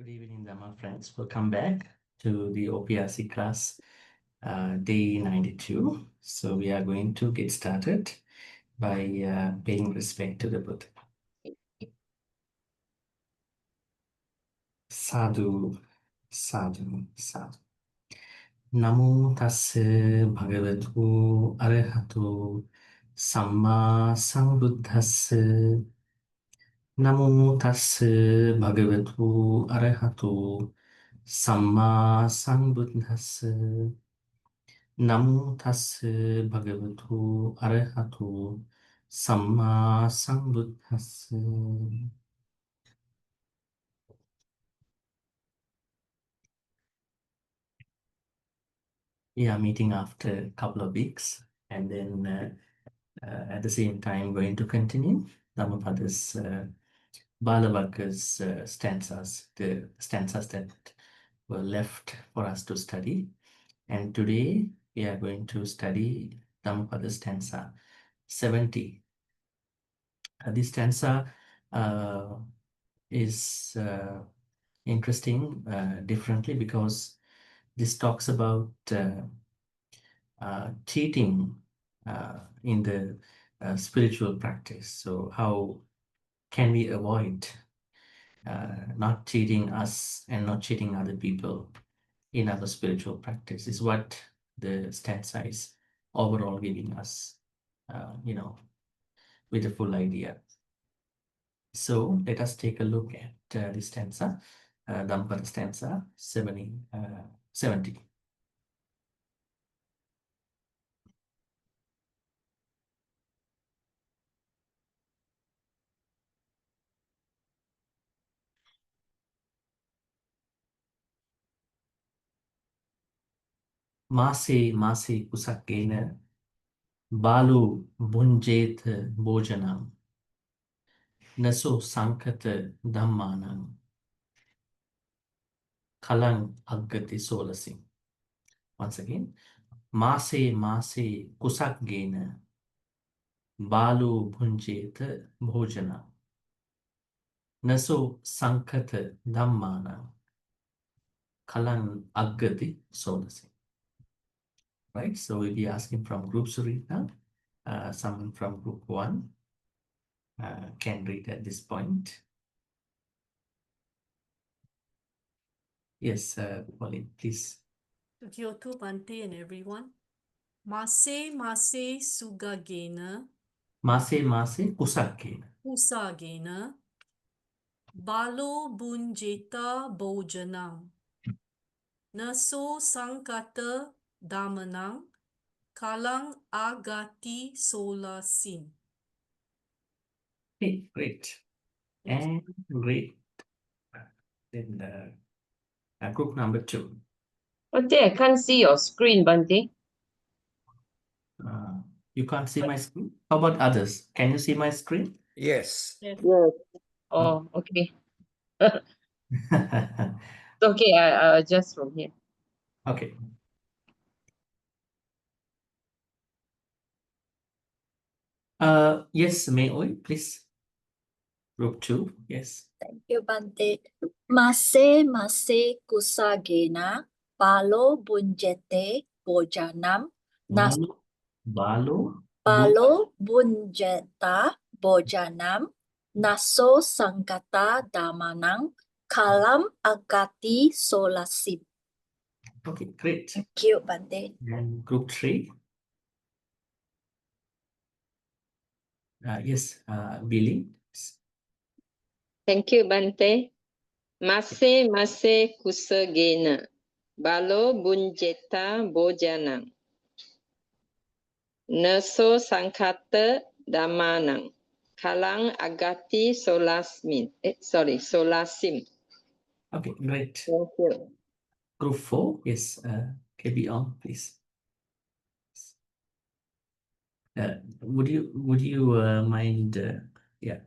Good evening, Dhamma friends. Welcome back to the OPRC class, day 92. So we are going to get started by paying respect to the Buddha. Sadhu, sadhu, sadhu. Namo tassa bhagavatu arahato samma sambuddhassa. Namo tassa bhagavatu arahato samma sambuddhassa. Namo tassa bhagavatu arahato samma sambuddhassa. We are meeting after a couple of weeks, and then at the same time going to continue Dhammapada's Balavaka's stanzas, the stanzas that were left for us to study. And today we are going to study Dhammapada stanza 70. This stanza is interesting differently because this talks about cheating in the spiritual practice. So how can we avoid not cheating us and not cheating other people in our spiritual practice is what the stanza is overall giving us, with a full idea. So let us take a look at this stanza, Dhammapada stanza 70. Mase mase kusakena balu bunjet bojanam naso sankata dhammanam kalang aggati solasing. Once again, mase mase kusakena balu bunjet bojanam naso sankata dhammanam kalang aggati solasing. Right, so we'll be asking from groups to read now. Someone from group 1 can read at this point. Yes, Pali, please. Kyoto Bhante and everyone. Mase mase sugagena Mase mase kusakena usagena balo bunjeta bojanam naso sankata damanang kalang agati solasin. Okay, great. And great. Then group number 2. Bhante, I can't see your screen, Bhante. You can't see my screen? How about others? Can you see my screen? Yes. Yes. Oh, okay. Okay, I'll adjust from here. Okay. Yes, May Oi, please. Group 2, yes. Thank you, Bhante. Mase mase kusagena balo bunjete bojanam nas Balo balo bunjeta bojanam naso sangkata damanang kalam agati solasim. Okay, great. Thank you, Bhante. And group 3. Yes, Billy. Thank you, Bhante. Mase mase kusagena balo bunjeta bojanang naso sankata damanang kalang agati solasim. Okay, great. Thank you. Group 4, yes, KB on, please. Would you mind? Yeah.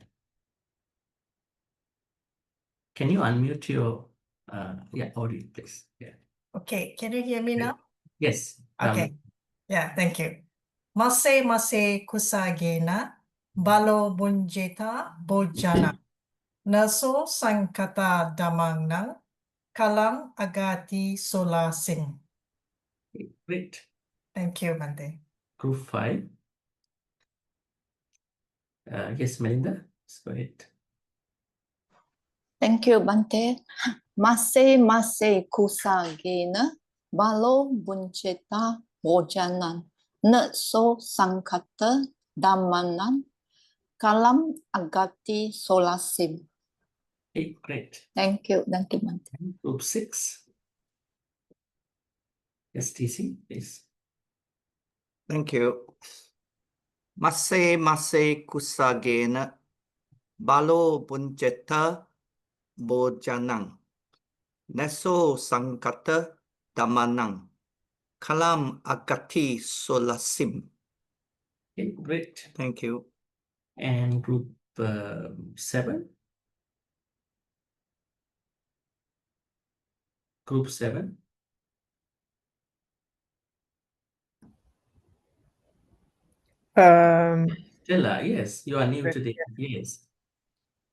Can you unmute your audio, please? Yeah. Okay, can you hear me now? Yes. Okay. Yeah, thank you. Mase mase kusagena balo bunjeta bojana naso sankata damanang Kalang agati solasin. Okay, great. Thank you, Bhante. Group 5. Yes, Melinda, let's go ahead. Thank you, Bhante. Mase mase kusagena balo buncheta bojanan so sankata damanan kalam agati solasim. Okay, great. Thank you, Bhante. And group 6. Yes, TC, please. Thank you. Mase mase kusagena balo bunjeta bojanang neso sangkata damanang kalam agati solasim. Okay, great. Thank you. And group 7. Group 7. Stella, yes, you are new today. Yes.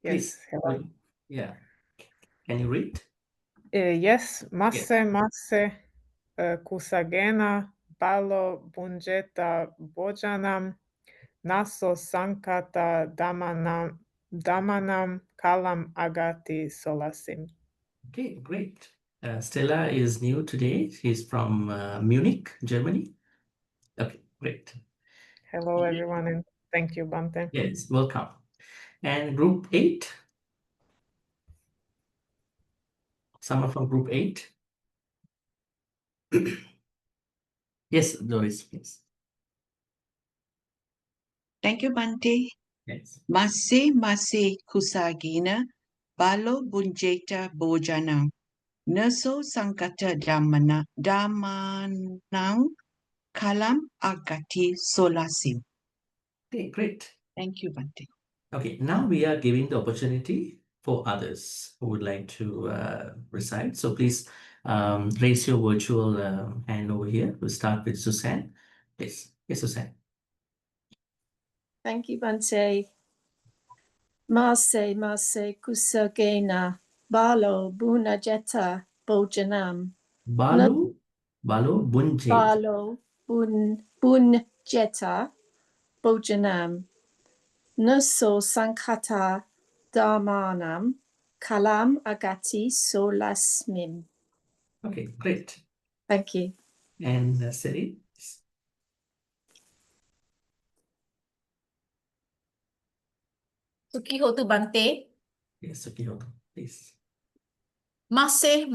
Please. Hello. Yeah. Can you read? Yes, masse kusagena balo bunjeta bojanam naso sankata damanam kalam agati solasim. Okay, great. Stella is new today. She's from Munich, Germany. Okay, great. Hello, everyone, and thank you, Bhante. Yes, welcome. And group 8. Someone from group 8. Yes, Doris, please. Thank you, Bhante. Yes. Mase kusagina balo bunjeta bojana neso sankata damanang kalam agati solasim. Okay, great. Thank you, Bhante. Okay, now we are giving the opportunity for others who would like to recite. So please raise your virtual hand over here. We'll start with Suzanne. Please. Yes, Suzanne. Thank you, Bhante. Mase kusagena balo bunajeta bojanam. Balu Bunjeta. Balo bunjeta bojanam. Nuso sankata dharmanam kalam agati solasmim. Okay, great. Thank you. And Seri. Sukihotu Bhante. Yes, Sukihoto, please. Mase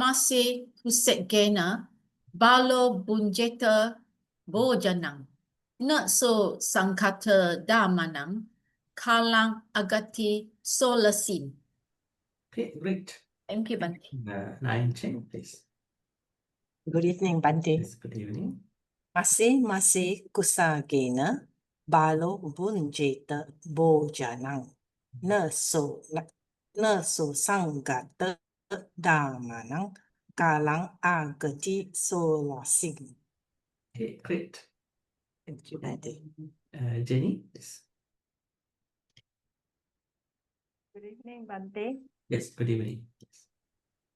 kusegena balo bunjeta bojanang so sankata damanang kalang agati solasin. Okay, great. Thank you, Bhante. Nine Chen, please. Good evening, Bhante. Yes, good evening. Mase kusagena balo bunjeta bojanang so sanggata damanang kalang agati solasim. Okay, great. Thank you, Bhante. Jenny, yes. Good evening, Bhante. Yes, good evening. Yes.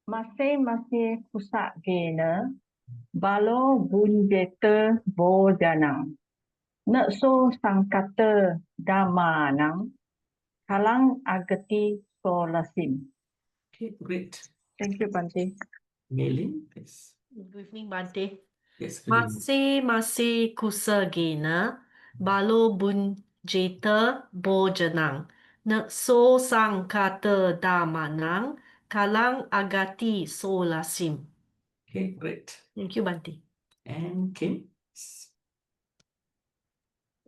Mase kusagena balo bunjeta bojanang so sangkata damanang kalang agati solasim. Okay, great. Thank you, Bhante. Mailing, please. Good evening, Bhante. Yes, good evening. Mase kusagena balo bunjeta bojanang so sankata damanang kalang agati solasim. Okay, great. Thank you, Bhante. And Kim?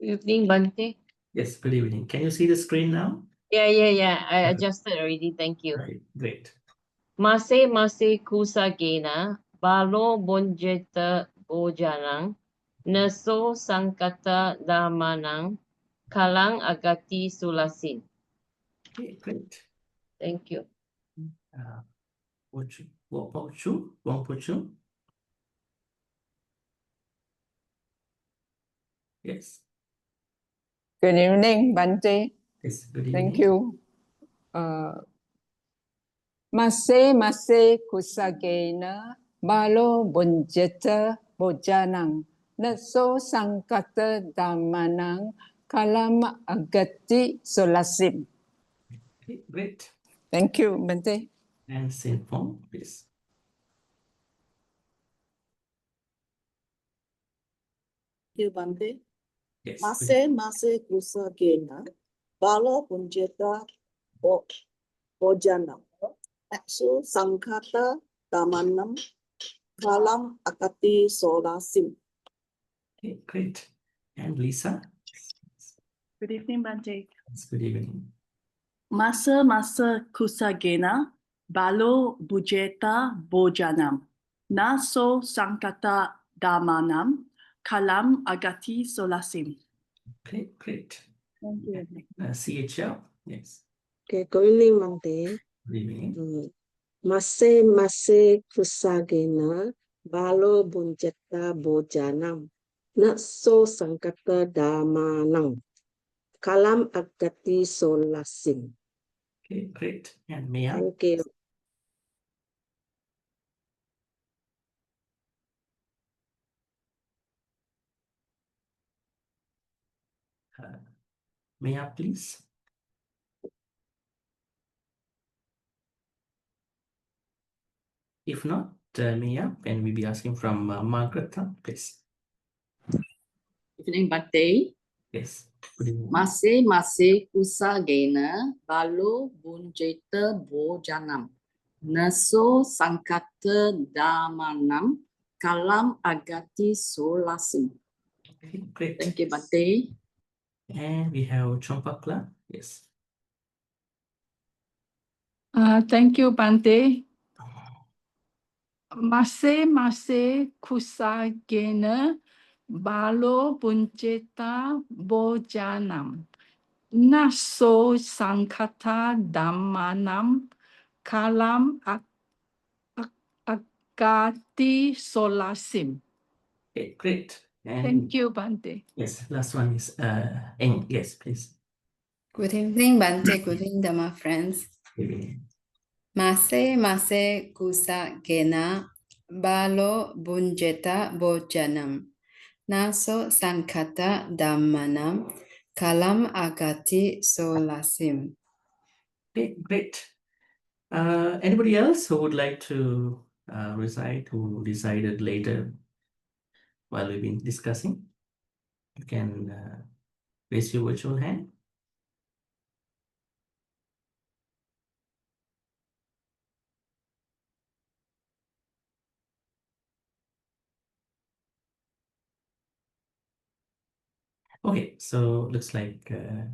Good evening, Bhante. Yes, good evening. Can you see the screen now? Yeah. I adjusted already. Thank you. Okay, great. Mase kusagena balo bonjeta bojanang neso sangkata damanang kalang agati sulasin. Okay, great. Thank you. Wangpochu? Yes. Good evening, Bhante. Yes, good evening. Thank you. Mase kusagena balo bunjeta bojanang naso sangkata damanang kalam agati solasim. Okay, great. Thank you, Bhante. And same form, please. Thank you, Bhante. Yes. Mase kusagena balo bunjeta bojana exo sangkata damanam kalam akati solasim. Okay, great. And Lisa? Good evening, Bhante. Yes, good evening. Masa kusagena balo bujeta bojanam. Naso sangkata damanam kalam agati solasim. Okay, great. Thank you. CHL? Yes. Okay, good evening, Bhante. Good evening. Mase kusagena balo bunjeta bojanam naso sangkata damanang kalam agati solasim. Okay, great. And Mia? Thank you. Mia, please. If not, Mia, can we be asking from Margaret, please? Evening, Bhante. Yes. Good evening. Mase kusagena balo bunjeta bojanam. Naso sangkata damanam kalam agati solasim. Okay, great. Thank you, Bhante. And we have Chompakla. Yes. Thank you, Bhante. Mase kusagena balo bunjeta bojanam. Naso sangkata damanam kalam agati solasim. Okay, great. And Thank you, Bhante. yes, last one is Eng. Yes, please. Good evening, Bhante. Good evening, Dhamma friends. Good evening. Mase kusagena balo bunjeta bojanam. Naso sankata dhammanam kalam agati solasim. Okay, great. Anybody else who would like to recite, who decided later while we've been discussing? You can raise your virtual hand. Okay, so looks like okay,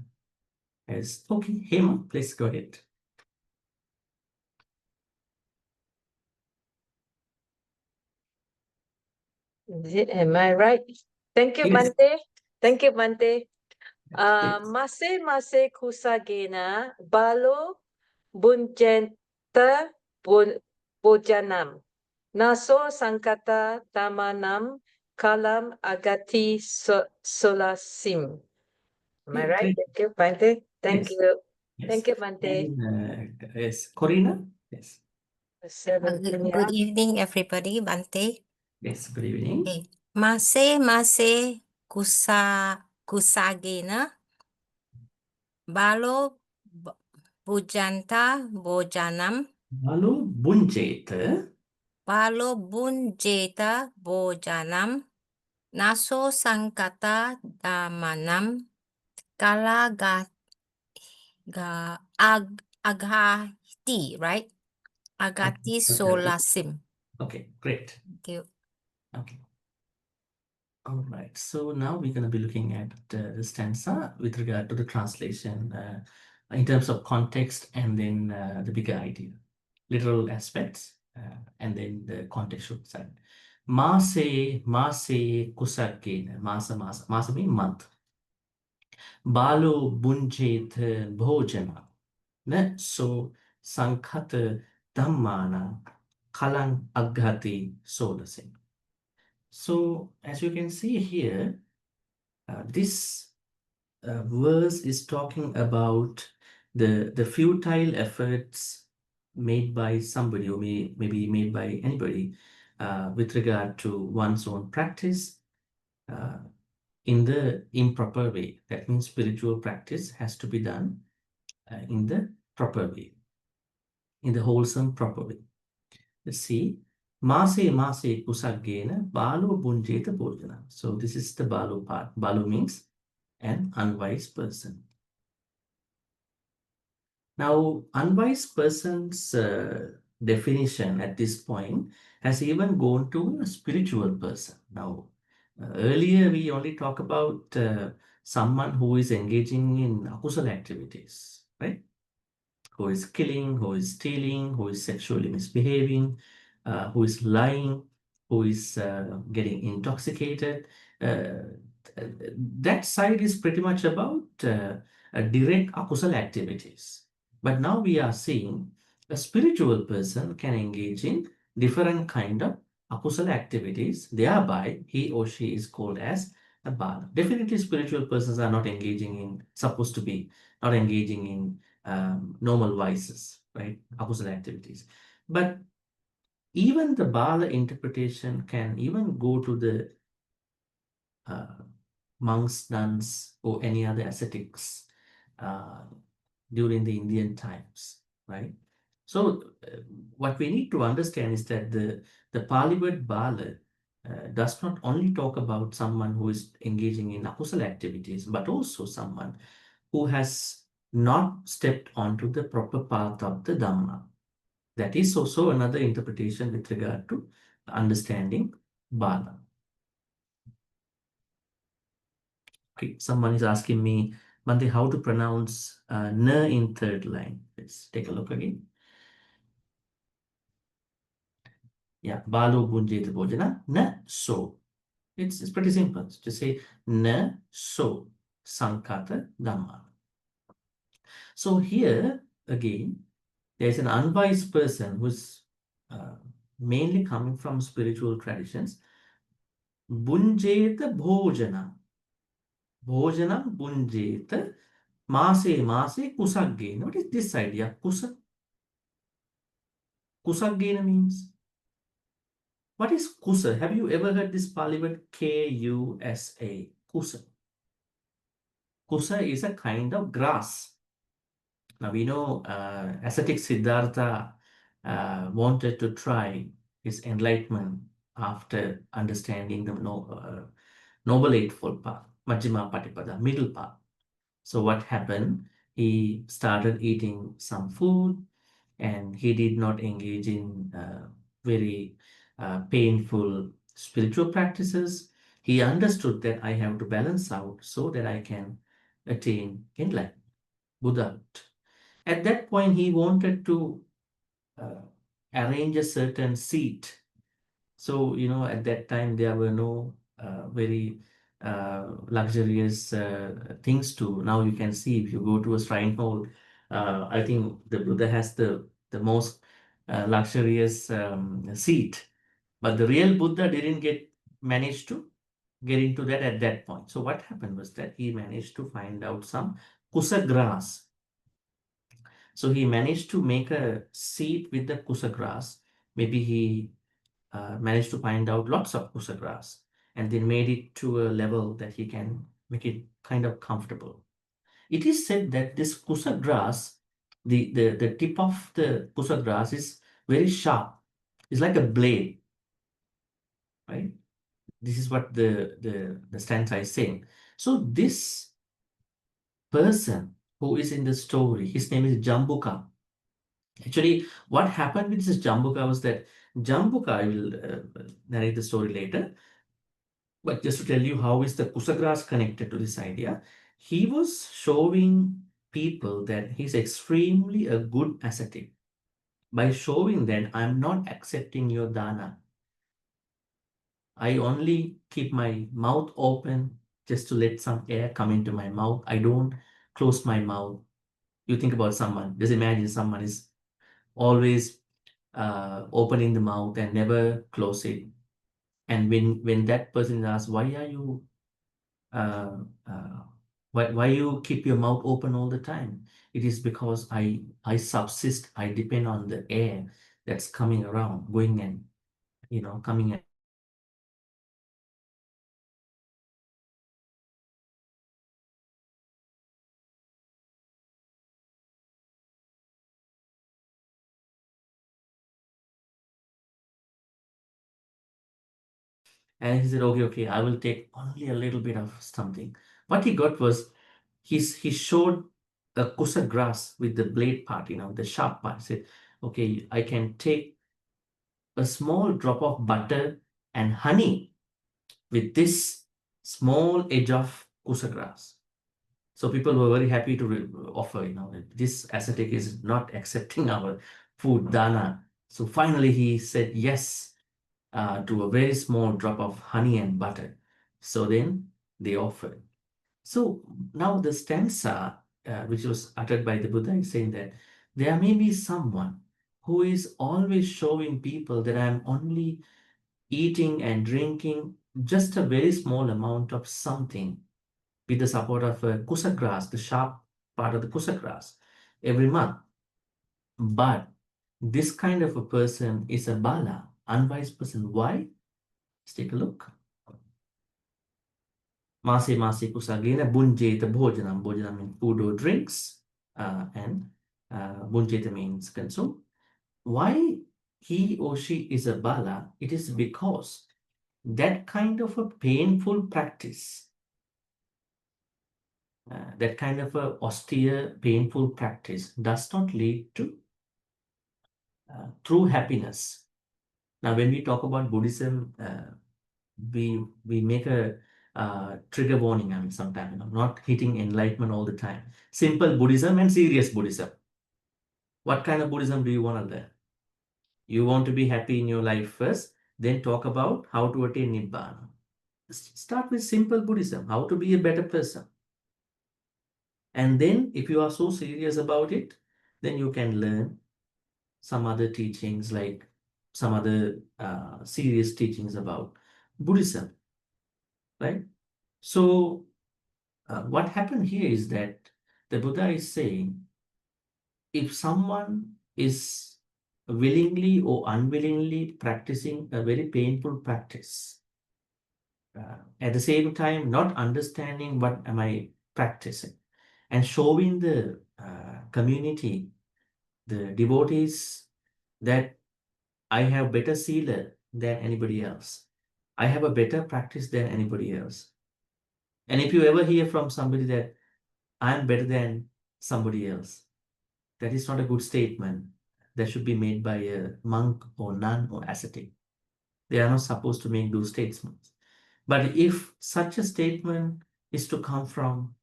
Hema, please go ahead. Am I right? Thank you, Yes. Bhante. Thank you, Bhante. Yes. Mase kusagena balo bunjenta bojanam. Naso sangkata damanam kalam agati solasim. Am I Okay, right? great. Thank you, Bhante. Thank Yes. you. Yes. Thank you, Bhante. And yes, Corina. Yes. Good evening, everybody. Bhante. Yes. Good evening. Okay. Mase kusagena balo bujanta bojanam. Balo bunjeta. Balo bunjeta bojanam. Naso sangkata damanam agati, right? Agati solasim. Okay, great. Thank you. Okay. All right. So now we're going to be looking at the stanza with regard to the translation in terms of context and then the bigger idea, literal aspects, and then the contextual side. Mase kusakena. Masa means month. Balo bunjet bhojana. Ne so sankhata dhammana kalang aghati solasin. So as you can see here, this verse is talking about the futile efforts made by somebody, or maybe made by anybody, with regard to one's own practice in the improper way. That means spiritual practice has to be done in the proper way, in the wholesome, proper way. Let's see. Mase mase kusagena balo bunjeta bhojana. So this is the balo part. Balo means an unwise person. Now, unwise person's definition at this point has even gone to a spiritual person. Now, earlier we only talk about someone who is engaging in akusala activities, right? Who is killing, who is stealing, who is sexually misbehaving, who is lying, who is getting intoxicated. That side is pretty much about direct akusala activities. But now we are seeing a spiritual person can engage in different kind of akusala activities. Thereby, he or she is called as a bala. Definitely, spiritual persons are not engaging in, supposed to be, not engaging in normal vices, right? Akusala activities. But even the bala interpretation can even go to the monks, nuns, or any other ascetics during the Indian times, right? So what we need to understand is that the Pali word bala does not only talk about someone who is engaging in akusala activities, but also someone who has not stepped onto the proper path of the Dhamma. That is also another interpretation with regard to understanding bala. Okay, someone is asking me, Bhante, how to pronounce na in third line. Let's take a look again. Yeah, balo bunjeta bhojana na so. It's pretty simple. Just say na so sankata dhamma. So here again, there's an unwise person who's mainly coming from spiritual traditions. Bunjeta bhojana. Bhojanam bunjeta mase mase kusaggena. What is this idea? Kusaggena means. What is kusa? Have you ever heard this Pali word Kusa? Kusa. Kusa is a kind of grass. Now we know ascetic Siddhartha wanted to try his enlightenment after understanding the Noble Eightfold Path, Majjhima Patipada, middle path. So what happened? He started eating some food and he did not engage in very painful spiritual practices. He understood that I have to balance out so that I can attain enlightenment, Buddha. At that point, he wanted to arrange a certain seat. So, at that time, there were no very luxurious things to. Now you can see if you go to a shrine hall, I think the Buddha has the most luxurious seat. But the real Buddha didn't manage to get into that at that point. So what happened was that he managed to find out some kusa grass. So he managed to make a seat with the kusa grass. Maybe he managed to find out lots of kusa grass and then made it to a level that he can make it kind of comfortable. It is said that this kusa grass, the tip of the kusa grass is very sharp. It's like a blade, right? This is what the stanza is saying. So this person who is in the story, his name is Jambuka. Actually, what happened with this Jambuka was that Jambuka, I will narrate the story later, but just to tell you how is the Kusagras connected to this idea, he was showing people that he's extremely a good ascetic by showing that I'm not accepting your dana. I only keep my mouth open just to let some air come into my mouth. I don't close my mouth. You think about someone, just imagine someone is always opening the mouth and never close it. And when that person is asked, why are you Why you keep your mouth open all the time? It is because I subsist, I depend on the air that's coming around, going and, coming and and he said, okay, I will take only a little bit of something. What he got was, he showed a kusa grass with the blade part, the sharp part. He said, okay, I can take a small drop of butter and honey with this small edge of kusa grass. So people were very happy to offer, this ascetic is not accepting our food, dana. So finally he said yes to a very small drop of honey and butter. So then they offered. So now the stanza, which was uttered by the Buddha, is saying that there may be someone who is always showing people that I'm only eating and drinking just a very small amount of something with the support of a kusa grass, the sharp part of the kusa grass, every month. But this kind of a person is a bala, unwise person. Why? Let's take a look. Mase kusagena bunjeta bhojanam. Bhojanam means food or drinks, and bunjeta means consume. Why he or she is a bala? It is because that kind of a painful practice, that kind of a austere, painful practice does not lead to true happiness. Now, when we talk about Buddhism, we make a trigger warning. I mean, sometimes not hitting enlightenment all the time. Simple Buddhism and serious Buddhism. What kind of Buddhism do you want to learn? You want to be happy in your life first, then talk about how to attain Nibbana. Start with simple Buddhism, how to be a better person. And then if you are so serious about it, then you can learn some other teachings, like some other serious teachings about Buddhism, right? So what happened here is that the Buddha is saying, if someone is willingly or unwillingly practicing a very painful practice, at the same time not understanding what am I practicing, and showing the community, the devotees, that I have better sila than anybody else. I have a better practice than anybody else. And if you ever hear from somebody that I'm better than somebody else, that is not a good statement. That should be made by a monk or nun or ascetic. They are not supposed to make those statements. But if such a statement is to come from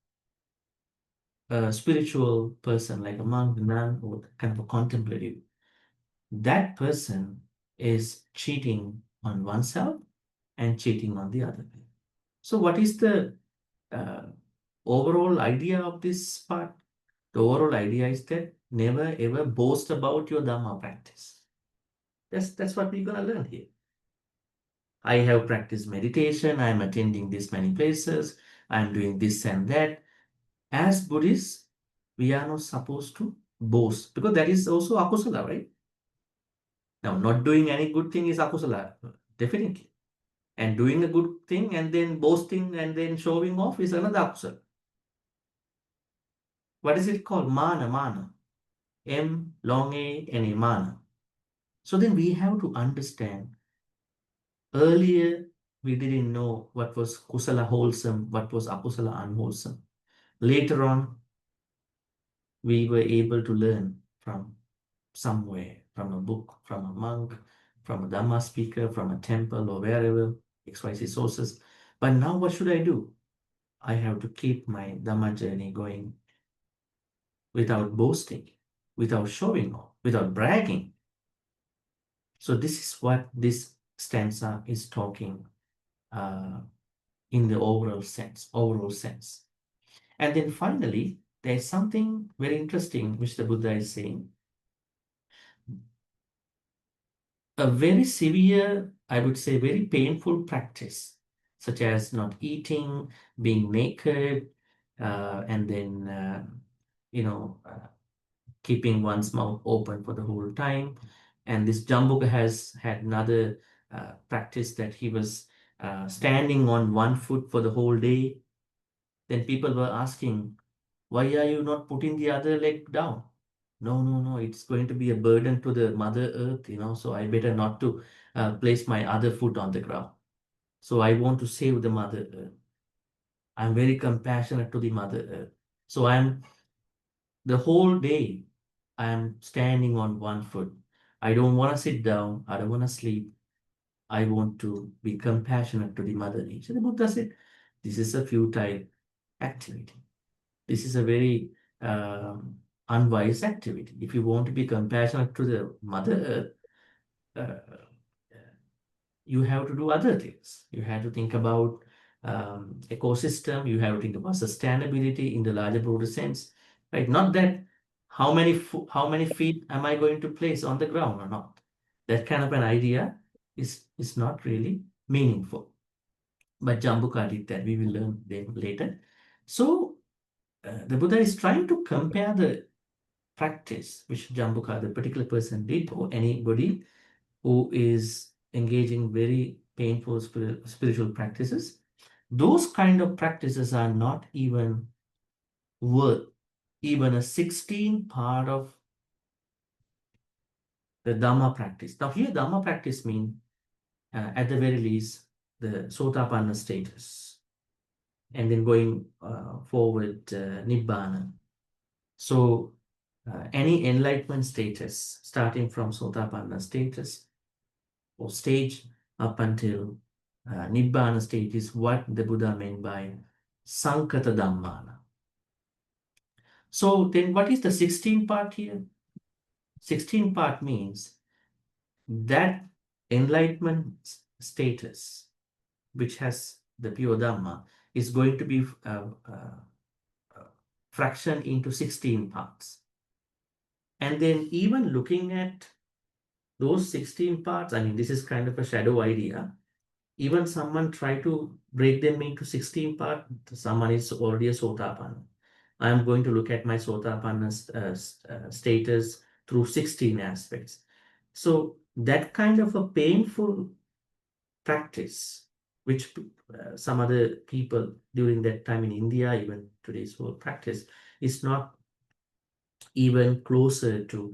a spiritual person, like a monk, nun, or kind of a contemplative, that person is cheating on oneself and cheating on the other. So what is the overall idea of this part? The overall idea is that never ever boast about your Dhamma practice. That's what we're going to learn here. I have practiced meditation, I'm attending this many places, I'm doing this and that. As Buddhists, we are not supposed to boast, because that is also akusala, right? Now, not doing any good thing is akusala, definitely. And doing a good thing and then boasting and then showing off is another akusala. What is it called? Mana. M, long A, N, A, mana. So then we have to understand, earlier we didn't know what was kusala wholesome, what was akusala unwholesome. Later on, we were able to learn from somewhere, from a book, from a monk, from a Dhamma speaker, from a temple or wherever, XYZ sources. But now what should I do? I have to keep my Dhamma journey going without boasting, without showing off, without bragging. So this is what this stanza is talking in the overall sense. And then finally, there's something very interesting which the Buddha is saying. A very severe, I would say, very painful practice, such as not eating, being naked, and then, keeping one's mouth open for the whole time. And this Jambuka has had another practice that he was standing on one foot for the whole day. Then people were asking, why are you not putting the other leg down? No, no, no, it's going to be a burden to the Mother Earth, so I better not to place my other foot on the ground. So I want to save the Mother Earth. I'm very compassionate to the Mother Earth. So the whole day, I'm standing on one foot. I don't want to sit down. I don't want to sleep. I want to be compassionate to the Mother Nature. The Buddha said, this is a futile activity. This is a very unwise activity. If you want to be compassionate to the Mother Earth, you have to do other things. You have to think about ecosystem. You have to think about sustainability in the larger, broader sense, right? Not that how many feet am I going to place on the ground or not. That kind of an idea is not really meaningful. But Jambuka did that. We will learn them later. So the Buddha is trying to compare the practice which Jambuka, the particular person, did, or anybody who is engaging very painful spiritual practices. Those kind of practices are not even worth even a 16th part of the Dhamma practice. Now here Dhamma practice means at the very least the Sotapanna status, and then going forward Nibbana. So any enlightenment status starting from Sotapanna status or stage up until Nibbana stage is what the Buddha meant by Sankata Dhammana. So then what is the 16th part here? 16th part means that enlightenment status, which has the pure Dhamma, is going to be fractioned into 16 parts. And then even looking at those 16 parts, I mean, this is kind of a shadow idea. Even someone try to break them into 16 parts, someone is already a Sotapanna. I am going to look at my Sotapanna status through 16 aspects. So that kind of a painful practice, which some other people during that time in India, even today's world practice, is not even closer to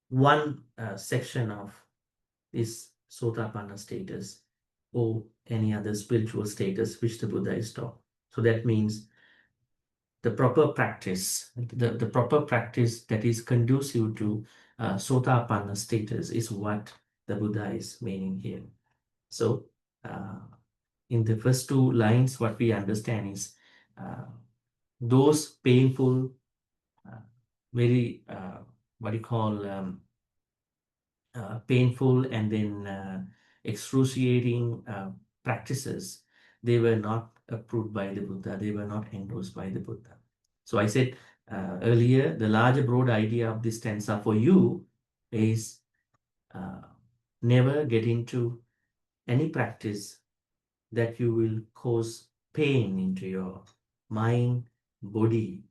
one section of this Sotapanna status or any other spiritual status which the Buddha is taught. So that means the proper practice, the proper practice that is conducive to Sotapanna status is what the Buddha is meaning here. So in the first two lines, what we understand is those painful, very, what you call, painful and then excruciating practices, they were not approved by the Buddha. They were not endorsed by the Buddha. So I said earlier, the larger broad idea of this stanza for you is never get into any practice that you will cause pain into your mind, body.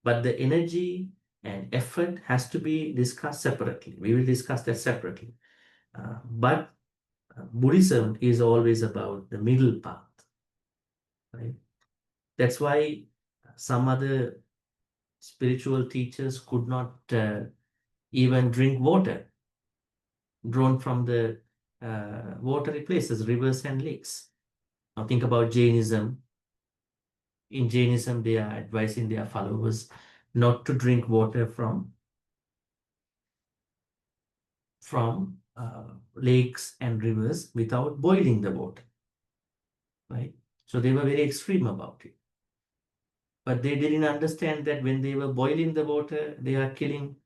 But the energy and effort has to be discussed separately. We will discuss that separately. But Buddhism is always about the middle path, right? That's why some other spiritual teachers could not even drink water drawn from the watery places, rivers and lakes. Now think about Jainism. In Jainism, they are advising their followers not to drink water from lakes and rivers without boiling the water, right? So they were very extreme about it. But they didn't understand that when they were boiling the water, they are killing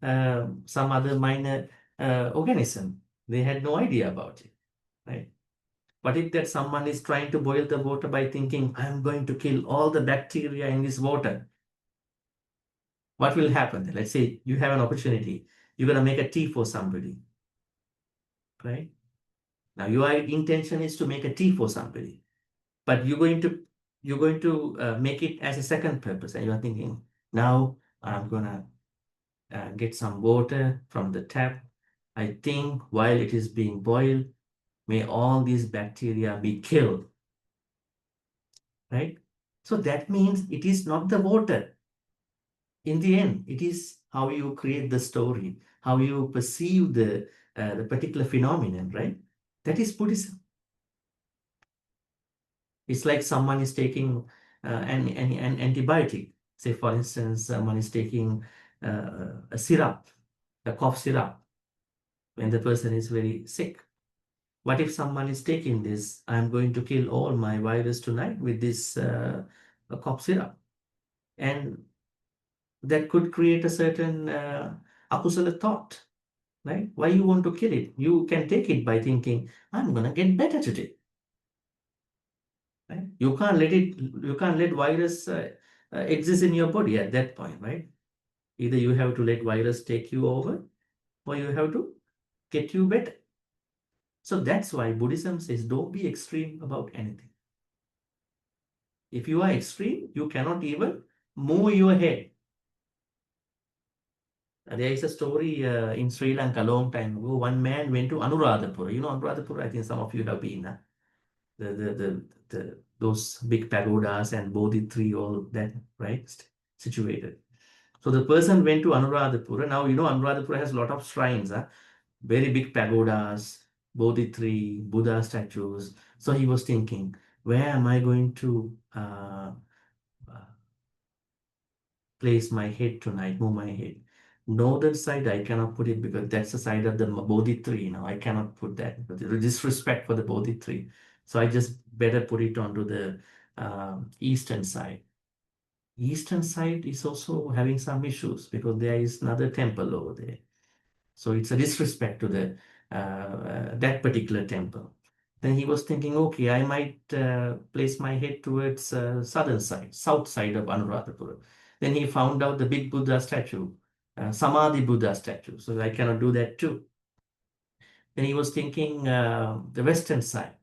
some other minor organism. They had no idea about it, right? What if that someone is trying to boil the water by thinking, I'm going to kill all the bacteria in this water? What will happen? Let's say you have an opportunity. You're going to make a tea for somebody, right? Now, your intention is to make a tea for somebody. but you're going to make it as a second purpose, and you're thinking, now I'm gonna get some water from the tap. I think while it is being boiled, may all these bacteria be killed, right? So that means it is not the water. In the end, it is how you create the story, how you perceive the particular phenomenon, right? That is Buddhism. It's like someone is taking an antibiotic. Say, for instance, someone is taking a syrup, a cough syrup, when the person is very sick. What if someone is taking this? I'm going to kill all my virus tonight with this cough syrup. And that could create a certain akusala thought, right? Why you want to kill it? You can take it by thinking, I'm going to get better today. Right? You can't let virus exist in your body at that point, right? Either you have to let virus take you over, or you have to get you better. So that's why Buddhism says don't be extreme about anything. If you are extreme, you cannot even move your head. There is a story in Sri Lanka a long time ago. One man went to Anuradhapura. You know Anuradhapura? I think some of you have been. Those big pagodas and Bodhi tree, all that, right? Situated. So the person went to Anuradhapura. Now, you know, Anuradhapura has a lot of shrines, very big pagodas, Bodhi tree, Buddha statues. So he was thinking, where am I going to place my head tonight, move my head? Northern side, I cannot put it because that's the side of the Bodhi tree. You know, I cannot put that because there is disrespect for the Bodhi tree. So I just better put it onto the eastern side. Eastern side is also having some issues because there is another temple over there. So it's a disrespect to the that particular temple. Then he was thinking, okay, I might place my head towards southern side, south side of Anuradhapura. Then he found out the big Buddha statue, Samadhi Buddha statue. So I cannot do that too. Then he was thinking the western side.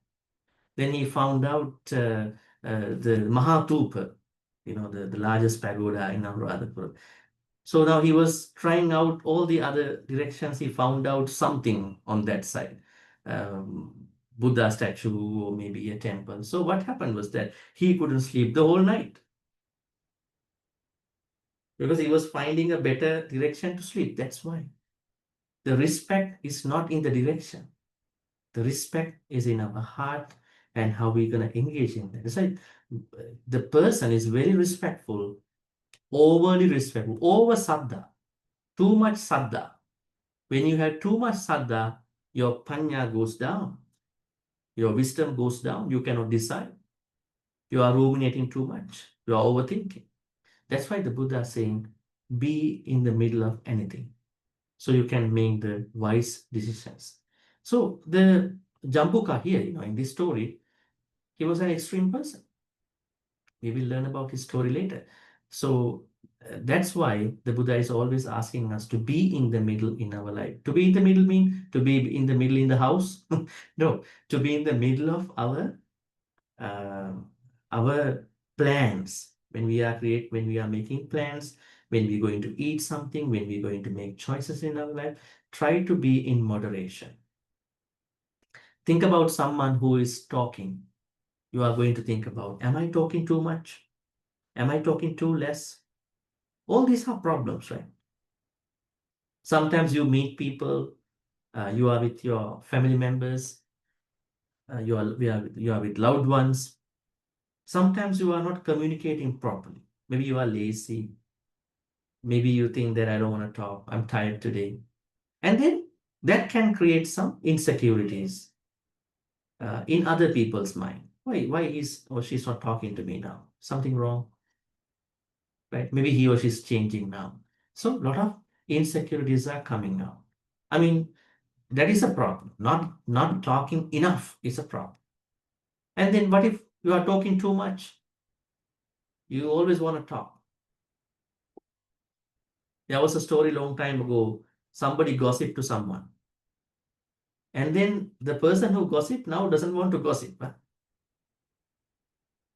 Then he found out the Mahatupa, you know, the largest pagoda in Anuradhapura. So now he was trying out all the other directions. He found out something on that side, Buddha statue or maybe a temple. So what happened was that he couldn't sleep the whole night because he was finding a better direction to sleep. That's why. The respect is not in the direction. The respect is in our heart and how we're going to engage in that. It's like the person is very respectful, overly respectful, over saddha, too much saddha. When you have too much saddha, your panya goes down. Your wisdom goes down. You cannot decide. You are ruminating too much. You are overthinking. That's why the Buddha is saying, be in the middle of anything. So you can make the wise decisions. So the Jambuka here, you know, in this story, he was an extreme person. We will learn about his story later. So that's why the Buddha is always asking us to be in the middle in our life. To be in the middle means to be in the middle in the house. No, to be in the middle of our plans. When we are making plans, when we're going to eat something, when we're going to make choices in our life, try to be in moderation. Think about someone who is talking. You are going to think about, am I talking too much? Am I talking too less? All these are problems, right? Sometimes you meet people, you are with your family members, you are with loved ones. Sometimes you are not communicating properly. Maybe you are lazy. Maybe you think that I don't want to talk. I'm tired today. And then that can create some insecurities in other people's mind. Why is or she's not talking to me now? Something wrong, right? Maybe he or she's changing now. So a lot of insecurities are coming now. I mean, that is a problem. Not talking enough is a problem. And then what if you are talking too much? You always want to talk. There was a story long time ago. Somebody gossiped to someone. And then the person who gossiped now doesn't want to gossip. Huh?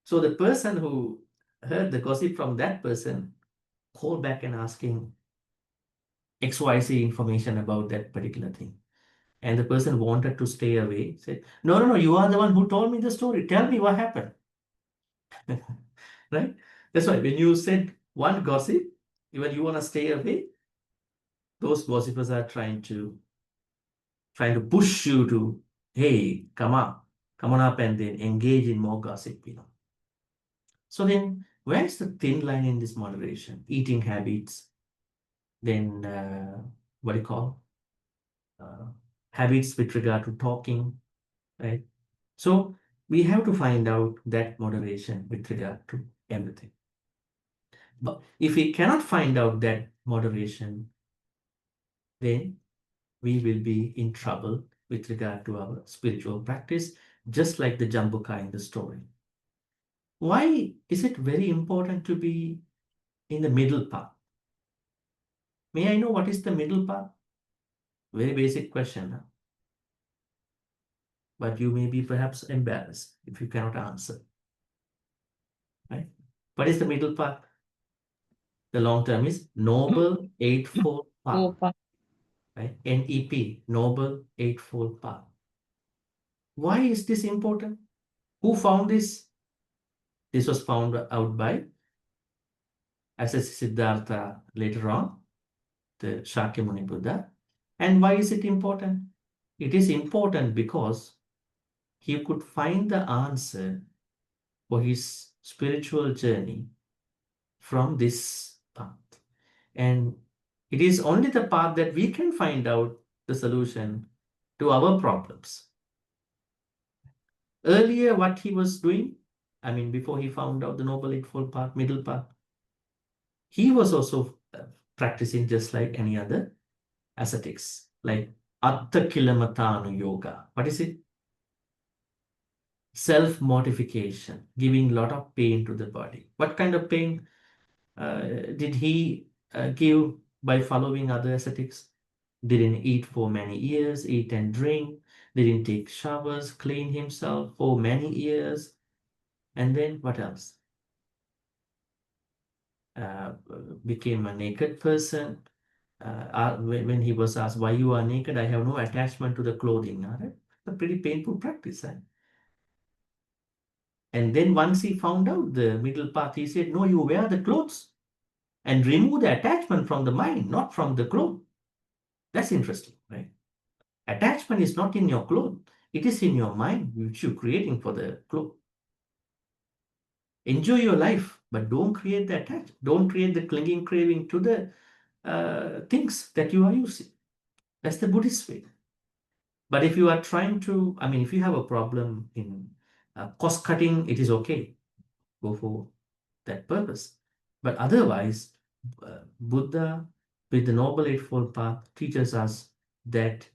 So the person who heard the gossip from that person called back and asking XYZ information about that particular thing. And the person wanted to stay away, said, no, no, no, you are the one who told me the story. Tell me what happened. Right? That's why when you said one gossip, even you want to stay away, those gossipers are trying to push you to, hey, come on up and then engage in more gossip, So then where's the thin line in this moderation? Eating habits, then what do you call? Habits with regard to talking, right? So we have to find out that moderation with regard to everything. But if we cannot find out that moderation, then we will be in trouble with regard to our spiritual practice, just like the Jambuka in the story. Why is it very important to be in the middle path? May I know what is the middle path? Very basic question, huh? But you may be perhaps embarrassed if you cannot answer. Right? What is the middle path? The long term is Noble Eightfold Path. Right? NEP, Noble Eightfold Path. Why is this important? Who found this? This was found out by Asasi Siddhartha later on, the Shakyamuni Buddha. And why is it important? It is important because he could find the answer for his spiritual journey from this path. And it is only the path that we can find out the solution to our problems. Earlier, what he was doing, before he found out the Noble Eightfold Path, middle path, he was also practicing just like any other ascetics, like Atta Kilamatanu Yoga. What is it? Self-mortification, giving a lot of pain to the body. What kind of pain did he give by following other ascetics? Didn't eat for many years, eat and drink, didn't take showers, clean himself for many years. And then what else? Became a naked person. When he was asked why you are naked, I have no attachment to the clothing. Right? A pretty painful practice. Right? And then once he found out the middle path, he said, no, you wear the clothes and remove the attachment from the mind, not from the cloth. That's interesting, right? Attachment is not in your cloth. It is in your mind, which you're creating for the cloth. Enjoy your life, but don't create the attachment. Don't create the clinging craving to the things that you are using. That's the Buddhist way. But if you are trying to, if you have a problem in cost cutting, it is okay. Go for that purpose. But otherwise, Buddha, with the Noble Eightfold Path, teaches us that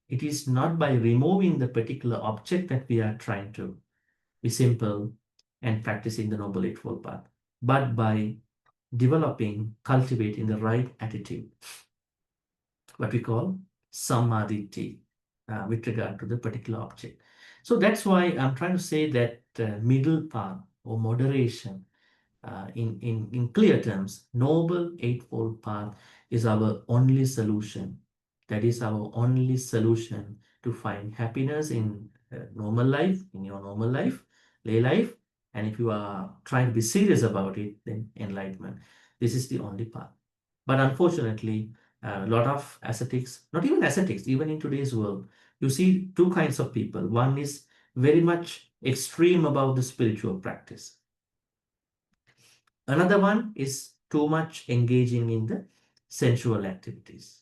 it is not by removing the particular object that we are trying to be simple and practicing the Noble Eightfold Path, but by cultivating the right attitude, what we call samadhi, with regard to the particular object. So that's why I'm trying to say that middle path or moderation, in clear terms, Noble Eightfold Path is our only solution. That is our only solution to find happiness in normal life, in your normal life, lay life. And if you are trying to be serious about it, then enlightenment. This is the only path. But unfortunately, a lot of ascetics, not even ascetics, even in today's world, you see two kinds of people. One is very much extreme about the spiritual practice. Another one is too much engaging in the sensual activities.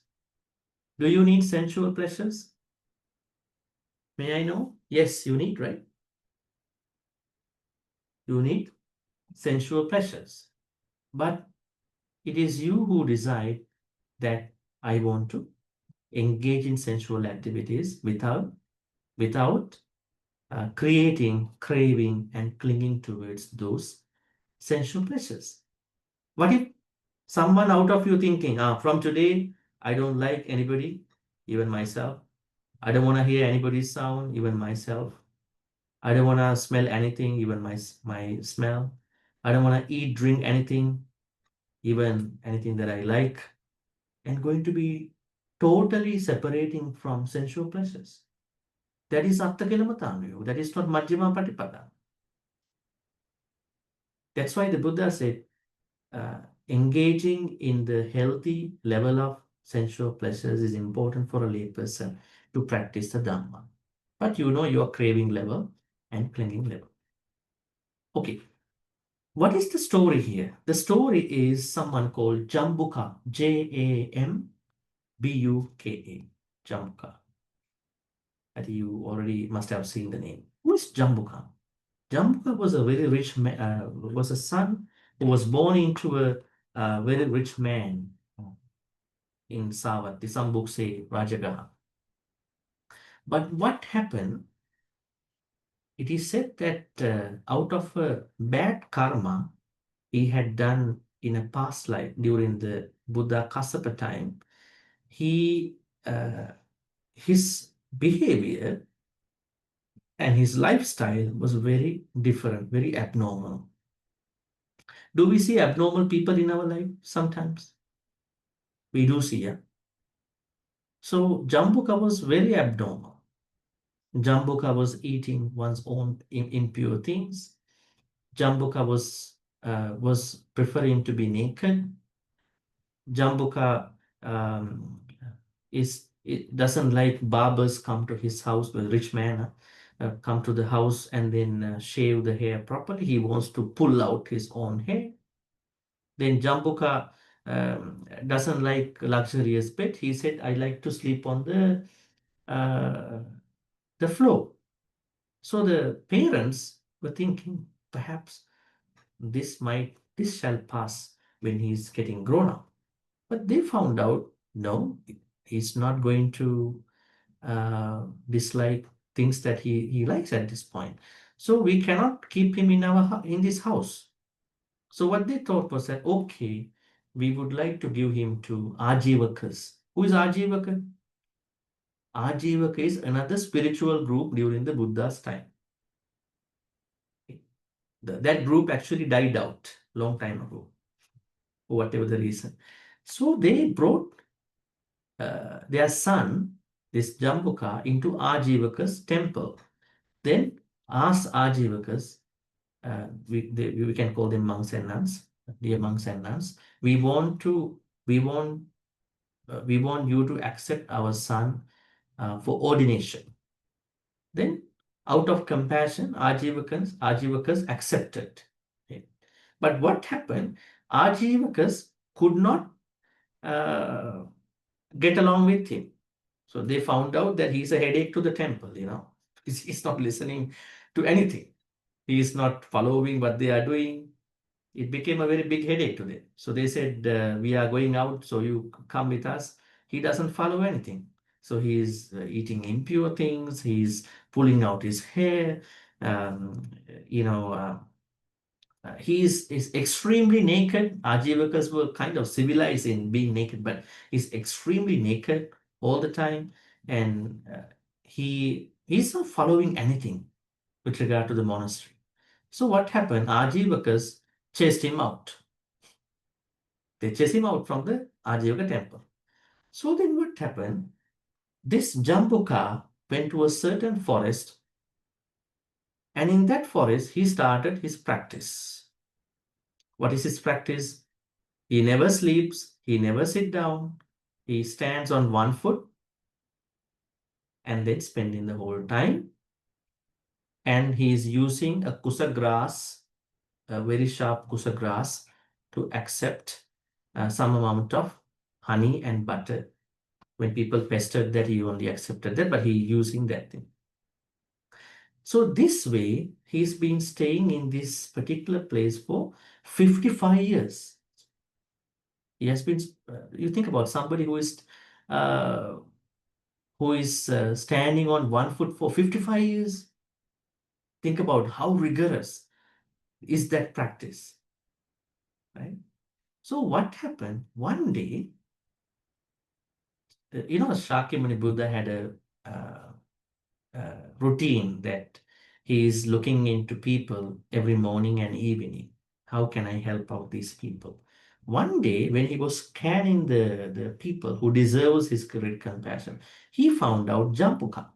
Do you need sensual pleasures? May I know? Yes, you need, right? You need sensual pleasures. But it is you who decide that I want to engage in sensual activities without creating, craving, and clinging towards those sensual pleasures. What if someone out of you thinking, from today, I don't like anybody, even myself. I don't want to hear anybody's sound, even myself. I don't want to smell anything, even my smell. I don't want to eat, drink anything, even anything that I like, and going to be totally separating from sensual pleasures. That is Attakilamatanyu. That is not Majjhima Patipada. That's why the Buddha said, engaging in the healthy level of sensual pleasures is important for a layperson to practice the Dhamma. But you know your craving level and clinging level. Okay, what is the story here? The story is someone called Jambuka, Jambuka, Jambuka. I think you already must have seen the name. Who is Jambuka? Jambuka was a very rich man, was a son who was born into a very rich man in Savatthi. Some books say Rajagaha. But what happened? It is said that out of a bad karma he had done in a past life during the Buddha Kassapa time, his behavior and his lifestyle was very different, very abnormal. Do we see abnormal people in our life? Sometimes we do see, yeah. So Jambuka was very abnormal. Jambuka was eating one's own impure things. Jambuka was preferring to be naked. Jambuka it doesn't like barbers come to his house, the rich man come to the house and then shave the hair properly. He wants to pull out his own hair. Then Jambuka doesn't like luxurious bed. He said, I like to sleep on the floor. So the parents were thinking, perhaps this shall pass when he's getting grown up. But they found out, no, he's not going to dislike things that he likes at this point. So we cannot keep him in this house. So what they thought was that, okay, we would like to give him to Ajivakas. Who is Ajivaka? Ajivaka is another spiritual group during the Buddha's time. That group actually died out long time ago, for whatever the reason. So they brought their son, this Jambuka, into Ajivaka's temple. Then asked Ajivakas, we can call them monks and nuns, dear monks and nuns, we want you to accept our son for ordination. Then out of compassion, Ajivakas accepted. Okay. But what happened? Ajivakas could not get along with him. So they found out that he's a headache to the temple, He's not listening to anything. He is not following what they are doing. It became a very big headache to them. So they said, we are going out, so you come with us. He doesn't follow anything. So he's eating impure things. He's pulling out his hair. He is extremely naked. Ajivakas were kind of civilized in being naked, but he's extremely naked all the time. And he's not following anything with regard to the monastery. So what happened? Ajivakas chased him out. They chased him out from the Ajivaka temple. So then what happened? This Jambuka went to a certain forest, and in that forest he started his practice. What is his practice? He never sleeps, he never sits down, he stands on one foot and then spending the whole time. And he is using a kusa grass, a very sharp kusa grass, to accept some amount of honey and butter. When people pestered that, he only accepted that, but he using that thing. So this way, he's been staying in this particular place for 55 years. He has been, you think about somebody who is standing on one foot for 55 years. Think about how rigorous is that practice, right? So what happened? One day, Shakyamuni Buddha had a routine that He is looking into people every morning and evening. How can I help out these people? One day, when he was scanning the people who deserves his great compassion, he found out Jambuka.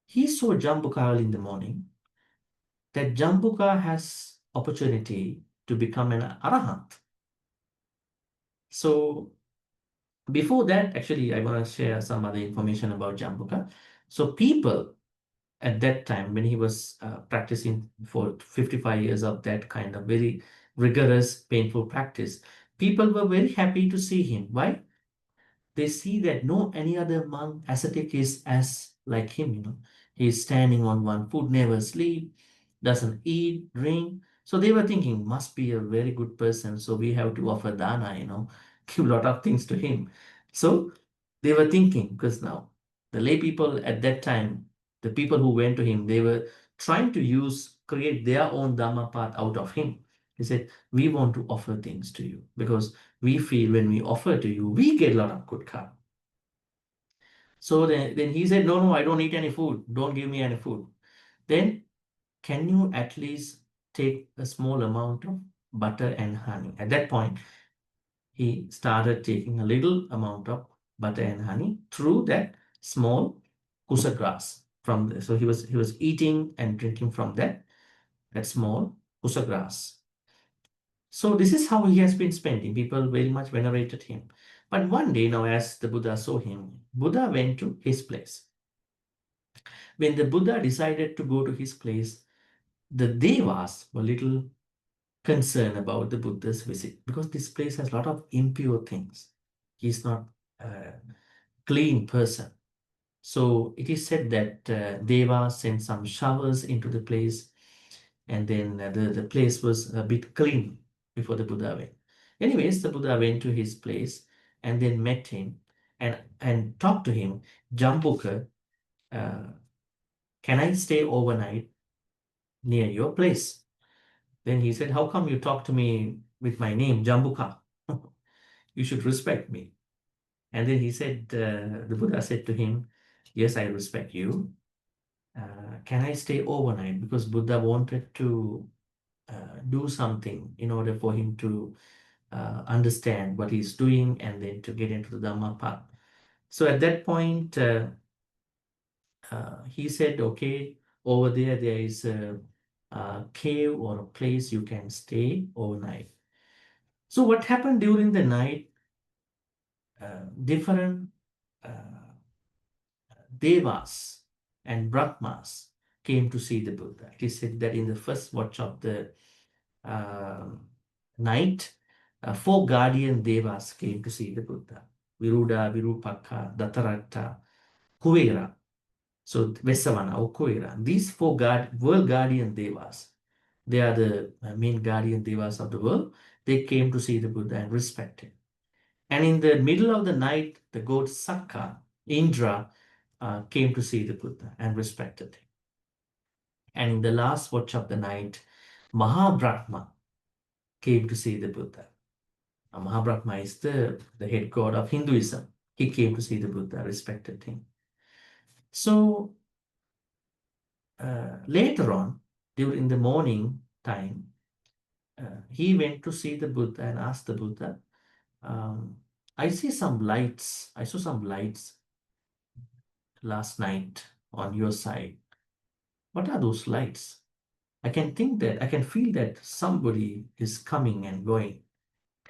He saw Jambuka early in the morning, that Jambuka has opportunity to become an arahant. So before that, actually, I want to share some other information about Jambuka. So people at that time, when he was practicing for 55 years of that kind of very rigorous, painful practice, people were very happy to see him. Why? They see that no any other monk ascetic is as like him, you know. He's standing on one foot, never sleep, doesn't eat, drink. So they were thinking, must be a very good person. So we have to offer dana, you know, give a lot of things to him. So they were thinking, because now the lay people at that time, the people who went to him, they were trying to create their own Dhammapada out of him. He said, we want to offer things to you because we feel when we offer to you, we get a lot of good karma. So then he said, no, I don't eat any food. Don't give me any food. Then can you at least take a small amount of butter and honey? At that point, he started taking a little amount of butter and honey through that small kusa grass from the, so he was eating and drinking from that small kusa grass. So this is how he has been spending. People very much venerated him. But one day now, as the Buddha saw him, Buddha went to his place. When the Buddha decided to go to his place, the Devas were little concerned about the Buddha's visit because this place has a lot of impure things. He's not a clean person. So it is said that Deva sent some showers into the place, and then the place was a bit clean before the Buddha went. Anyways, the Buddha went to his place and then met him and talked to him. Jambuka, can I stay overnight near your place? Then he said, how come you talk to me with my name, Jambuka? You should respect me. And then he said, the Buddha said to him, yes, I respect you. Can I stay overnight? Because Buddha wanted to do something in order for him to understand what he's doing and then to get into the Dhammapada. So at that point, he said, okay, over there is a cave or a place you can stay overnight. So what happened during the night, different Devas and Brahmas came to see the Buddha. It is said that in the first watch of the night, 4 guardian Devas came to see the Buddha. Viruda, Virupaka, Dattaratta, Kuvera. So Vesavana or Kuvera. These 4 world guardian Devas, they are the main guardian Devas of the world. They came to see the Buddha and respect him. And in the middle of the night, the god Sakka, Indra, came to see the Buddha and respected him. And in the last watch of the night, Mahabrahma came to see the Buddha. Mahabrahma is the head god of Hinduism. He came to see the Buddha, respected him. So later on, during the morning time, he went to see the Buddha and asked the Buddha, I see some lights. I saw some lights last night on your side. What are those lights? I can feel that somebody is coming and going.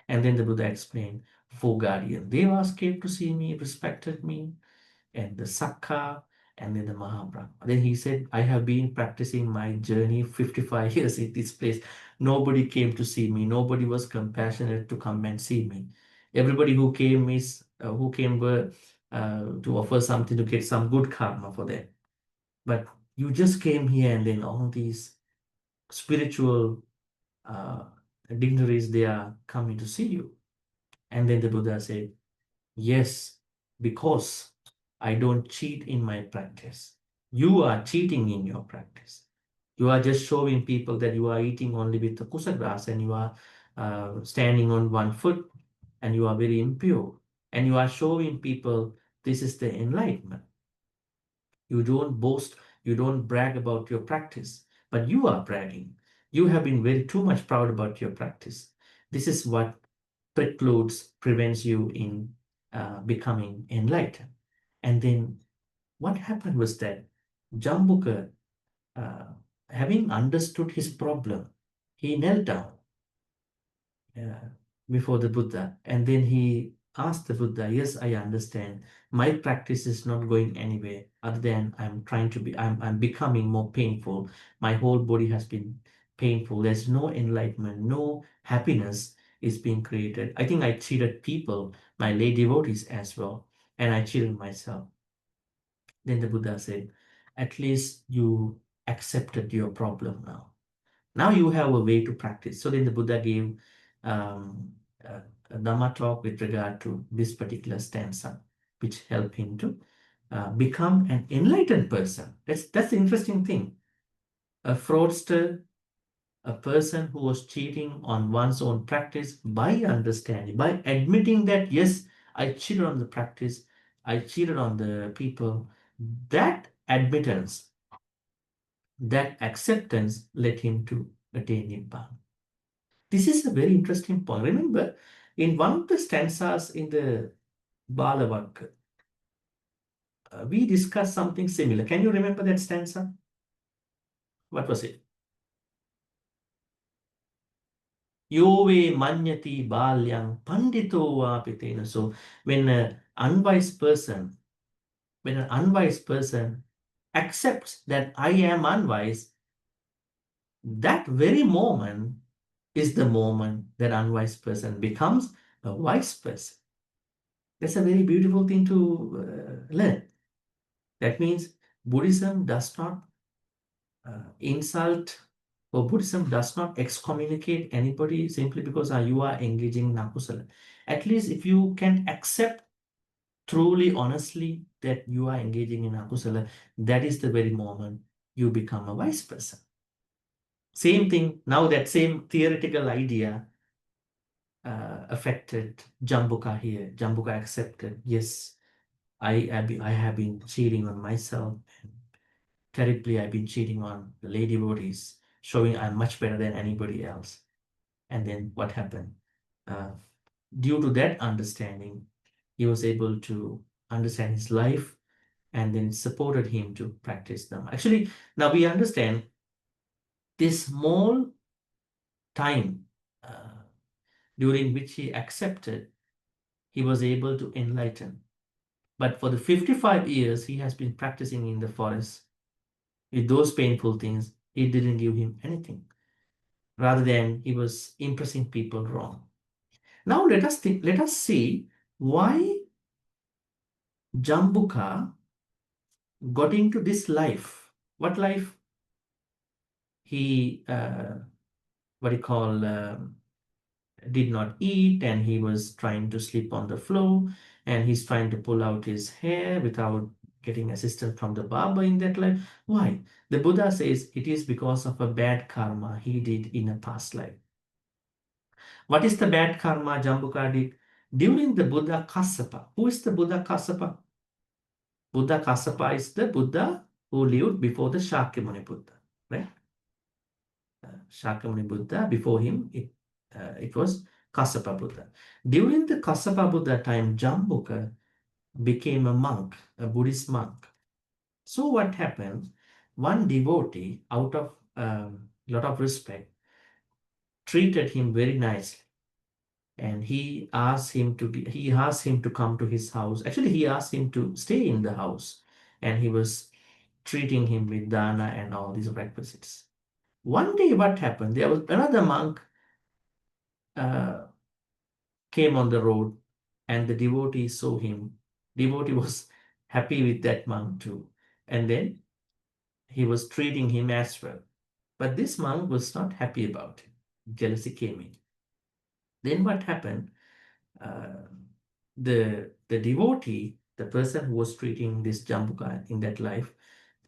And then the Buddha explained, 4 guardian Devas came to see me, respected me, and the Sakka, and then the Mahabrahma. Then he said, I have been practicing my journey 55 years in this place. Nobody came to see me. Nobody was compassionate to come and see me. Everybody who came were to offer something to get some good karma for them. But you just came here and then all these spiritual dignitaries, they are coming to see you. And then the Buddha said, yes, because I don't cheat in my practice. You are cheating in your practice. You are just showing people that you are eating only with the kusa grass and you are standing on one foot and you are very impure. And you are showing people this is the enlightenment. You don't boast You don't brag about your practice, but you are bragging. You have been very too much proud about your practice. This is what prevents you in becoming enlightened. And then what happened was that Jambuka, having understood his problem, he knelt down before the Buddha, and then he asked the Buddha, yes, I understand. My practice is not going anywhere other than I'm becoming more painful. My whole body has been painful. There's no enlightenment, no happiness is being created. I think I cheated people, my lay devotees as well, and I cheated myself. Then the Buddha said, at least you accepted your problem now. Now you have a way to practice. So then the Buddha gave um, a Dhamma talk with regard to this particular stanza, which helped him to become an enlightened person. That's the interesting thing. A fraudster, a person who was cheating on one's own practice, by understanding, by admitting that, yes, I cheated on the practice, I cheated on the people, that admittance, that acceptance led him to attain Nibbana. This is a very interesting point. Remember, in one of the stanzas in the Balavak, we discussed something similar. Can you remember that stanza? What was it? Yove manyati balyang pandito vapitena. So when an unwise person accepts that I am unwise, that very moment is the moment that unwise person becomes a wise person. That's a very beautiful thing to learn. That means Buddhism does not insult, or Buddhism does not excommunicate anybody simply because you are engaging in akusala. At least if you can accept truly, honestly, that you are engaging in akusala, that is the very moment you become a wise person. Same thing, now that same theoretical idea affected Jambuka here. Jambuka accepted, yes, I have been cheating on myself. Terribly, I've been cheating on the lay devotees, showing I'm much better than anybody else. And then what happened? Due to that understanding, he was able to understand his life, and then supported him to practice them. Actually, now we understand this small time during which he accepted, he was able to enlighten. But for the 55 years he has been practicing in the forest with those painful things, it didn't give him anything. Rather than he was impressing people wrong. Now let us see why Jambuka got into this life. What life? He did not eat, and he was trying to sleep on the floor, and he's trying to pull out his hair without getting assistance from the barber in that life. Why? The Buddha says it is because of a bad karma he did in a past life. What is the bad karma Jambuka did? During the Buddha Kassapa. Who is the Buddha Kassapa? Buddha Kassapa is the Buddha who lived before the Shakyamuni Buddha, right? Shakyamuni Buddha, before him, it was Kassapa Buddha. During the Kassapa Buddha time, Jambuka became a monk, a Buddhist monk. So what happened? One devotee, out of lot of respect, treated him very nicely. And he asked him to come to his house. Actually, he asked him to stay in the house, and he was treating him with dana and all these requisites. One day, what happened? There was another monk came on the road, and the devotee saw him. Devotee was happy with that monk too, and then he was treating him as well. But this monk was not happy about it. Jealousy came in. Then what happened? The devotee, the person who was treating this Jambuka in that life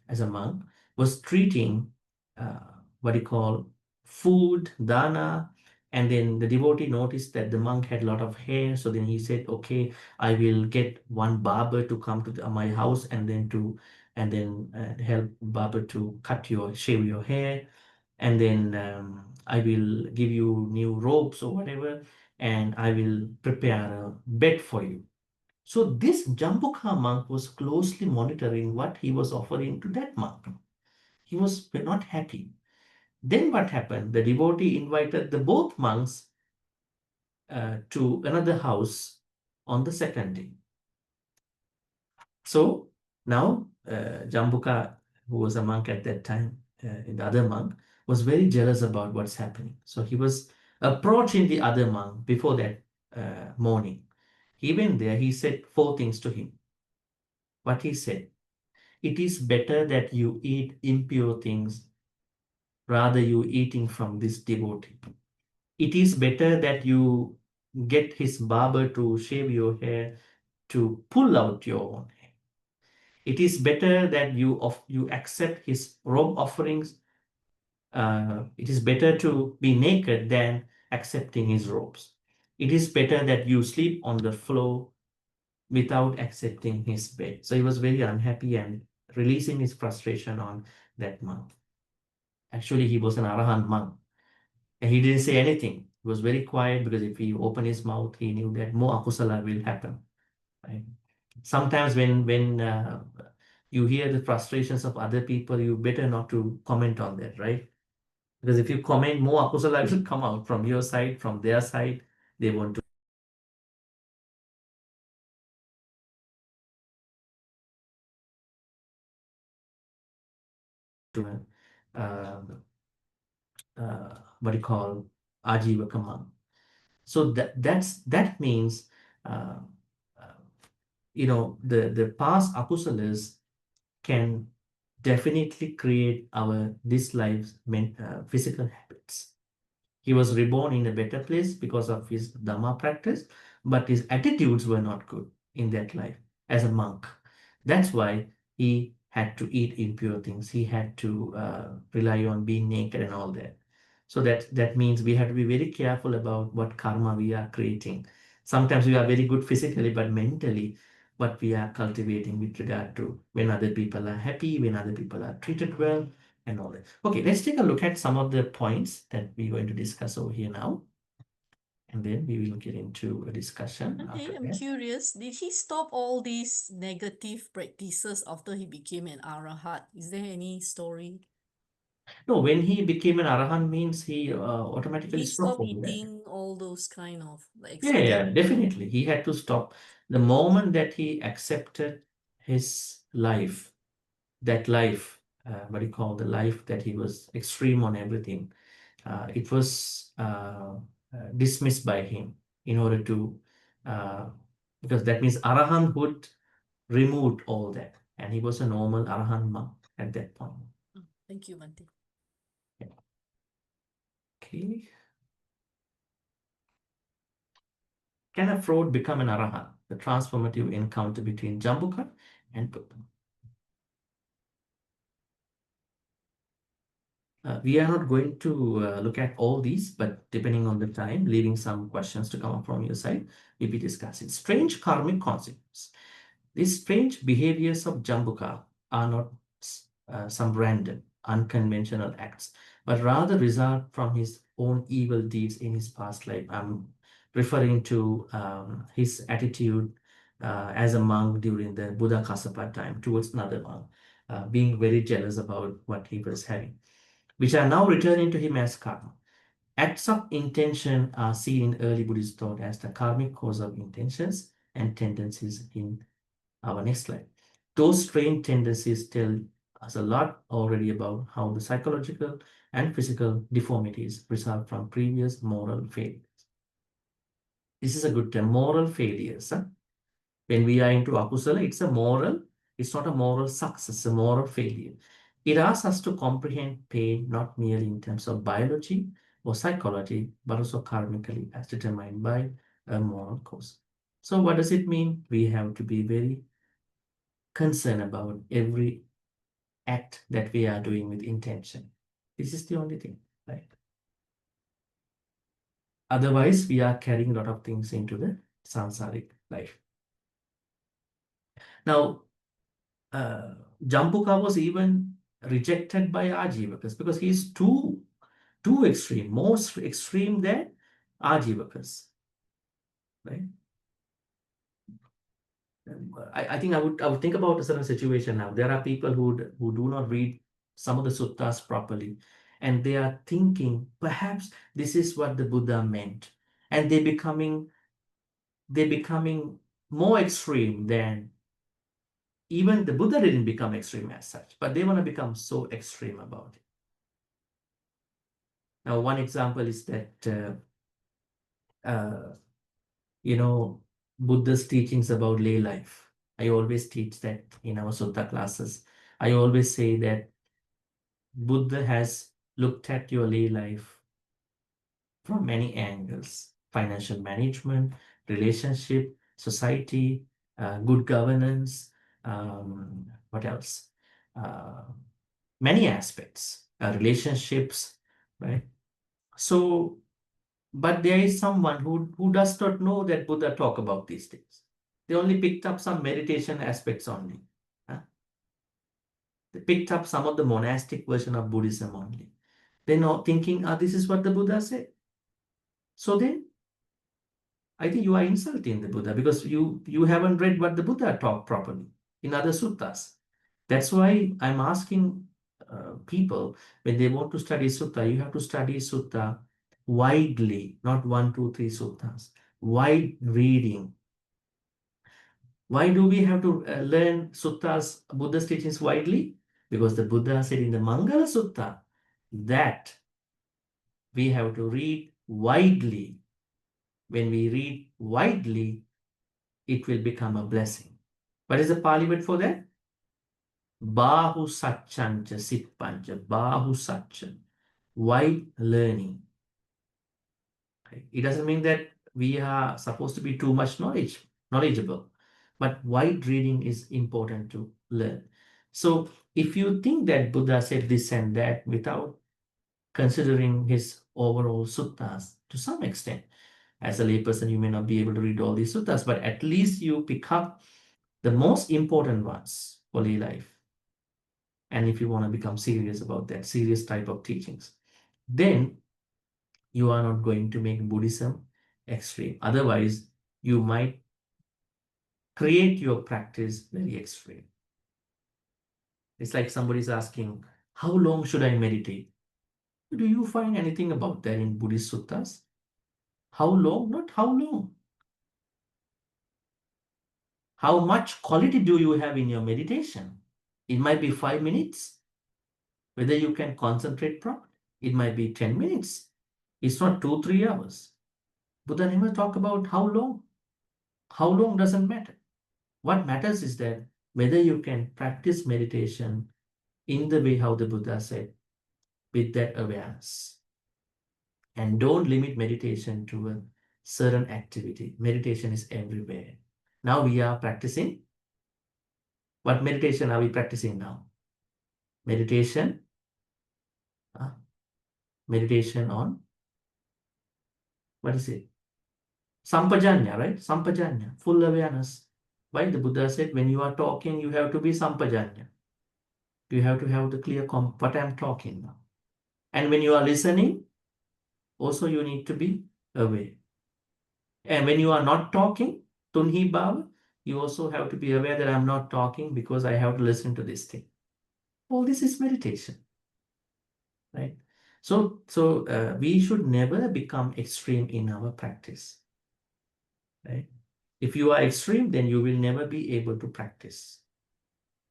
as a monk, was treating food, dana, and then the devotee noticed that the monk had a lot of hair. So then he said, okay, I will get one barber to come to my house and then to and then help barber to shave your hair, and then I will give you new robes or whatever, and I will prepare a bed for you. So this Jambuka monk was closely monitoring what he was offering to that monk. He was not happy. Then what happened? The devotee invited the both monks to another house on the second day. So now Jambuka, who was a monk at that time, the other monk, was very jealous about what's happening. So he was approaching the other monk before that morning. He went there, he said 4 things to him. What he said: it is better that you eat impure things rather you eating from this devotee. It is better that you get his barber to shave your hair, to pull out your own hair. It is better that you accept his robe offerings. It is better to be naked than accepting his robes. It is better that you sleep on the floor without accepting his bed. So he was very unhappy and releasing his frustration on that monk. Actually, he was an Arahant monk. And he didn't say anything. He was very quiet, because if he opened his mouth, he knew that more akusala will happen. Right? Sometimes when you hear the frustrations of other people, you better not to comment on that, right? Because if you comment, more akusala will come out from your side, from their side. They want to uh, what do you call Ajivaka. So that means uh, uh, the past akusalas can definitely create this life's physical habits. He was reborn in a better place because of his Dhamma practice, but his attitudes were not good in that life as a monk. That's why he had to eat impure things. He had to rely on being naked and all that. So that means we have to be very careful about what karma we are creating. Sometimes we are very good physically, but mentally, what we are cultivating with regard to when other people are happy, when other people are treated well, and all that. Okay, let's take a look at some of the points that we're going to discuss over here now. And then we will get into a discussion Bhante, after I'm that. curious, did he stop all these negative practices after he became an arahat? Is there any story? No, when he became an Arahant means he automatically He stopped stopped all that. eating all those kind of like Yeah, definitely. He had to stop. The moment that he accepted his life, that life, what do you call the life that he was extreme on everything, it was dismissed by him in order to, because that means Arahanthood removed all that, and he was a normal Arahant monk at that point. Thank you, Bhante. Yeah. Okay. Can a fraud become an Arahant? The transformative encounter between Jambuka and Buddha. We are not going to look at all these, but depending on the time, leaving some questions to come up from your side, we'll be discussing strange karmic consequences. These strange behaviors of Jambuka are not some random, unconventional acts, but rather result from his own evil deeds in his past life. I'm referring to his attitude as a monk during the Buddha Kassapa time towards another monk, being very jealous about what he was having, which are now returning to him as karma. Acts of intention are seen in early Buddhist thought as the karmic cause of intentions and tendencies in our next slide. Those strange tendencies tell us a lot already about how the psychological and physical deformities result from previous moral failures. This is a good term, moral failures. Huh? When we are into akusala, it's not a moral success, it's a moral failure. It asks us to comprehend pain not merely in terms of biology or psychology, but also karmically as determined by a moral cause. So what does it mean? We have to be very concerned about every act that we are doing with intention. This is the only thing, right? Otherwise, we are carrying a lot of things into the samsaric life. Now, Jambuka was even rejected by Ajivakas because he's too extreme, more extreme than Ajivakas, right? I think I would think about a certain situation now. There are people who do not read some of the suttas properly, and they are thinking perhaps this is what the Buddha meant, and they're becoming more extreme than even the Buddha didn't become extreme as such, but they want to become so extreme about it. Now, one example is that Buddha's teachings about lay life. I always teach that in our sutta classes. I always say that Buddha has looked at your lay life from many angles: financial management, relationship, society, good governance, what else? Many aspects, relationships, right? So, but there is someone who does not know that Buddha talk about these things. They only picked up some meditation aspects only. They picked up some of the monastic version of Buddhism only. They're not thinking, this is what the Buddha said. So then, I think you are insulting the Buddha because you haven't read what the Buddha taught properly in other suttas. That's why I'm asking people, when they want to study sutta, you have to study sutta widely, not 1, 2, 3 suttas. Wide reading. Why do we have to learn suttas, Buddha's teachings widely? Because the Buddha said in the Mangala Sutta that we have to read widely. When we read widely, it will become a blessing. What is the Pali word for that? Bahu Satchancha Sitpancha. Bahu Satchan. Wide learning. Okay. It doesn't mean that we are supposed to be too much knowledgeable, but wide reading is important to learn. So if you think that Buddha said this and that without considering his overall suttas, to some extent, as a layperson, you may not be able to read all these suttas, but at least you pick up the most important ones for lay life. And if you want to become serious about that, serious type of teachings, then you are not going to make Buddhism extreme. Otherwise, you might create your practice very extreme. It's like somebody's asking, how long should I meditate? Do you find anything about that in Buddhist suttas? How long? Not how long. How much quality do you have in your meditation? It might be 5 minutes. Whether you can concentrate properly. It might be 10 minutes. It's not 2, 3 hours. Buddha never talk about how long. How long doesn't matter. What matters is that whether you can practice meditation in the way how the Buddha said, with that awareness. And don't limit meditation to a certain activity. Meditation is everywhere. Now we are practicing. What meditation are we practicing now? Meditation. Meditation on, what is it? Sampajanya, right? Sampajanya, full awareness. Why the Buddha said when you are talking, you have to be sampajanya. You have to have the clear what I'm talking now. And when you are listening, also you need to be aware. And when you are not talking, tunhi bhava, you also have to be aware that I'm not talking because I have to listen to this thing. All this is meditation, right? So we should never become extreme in our practice, right? If you are extreme, then you will never be able to practice.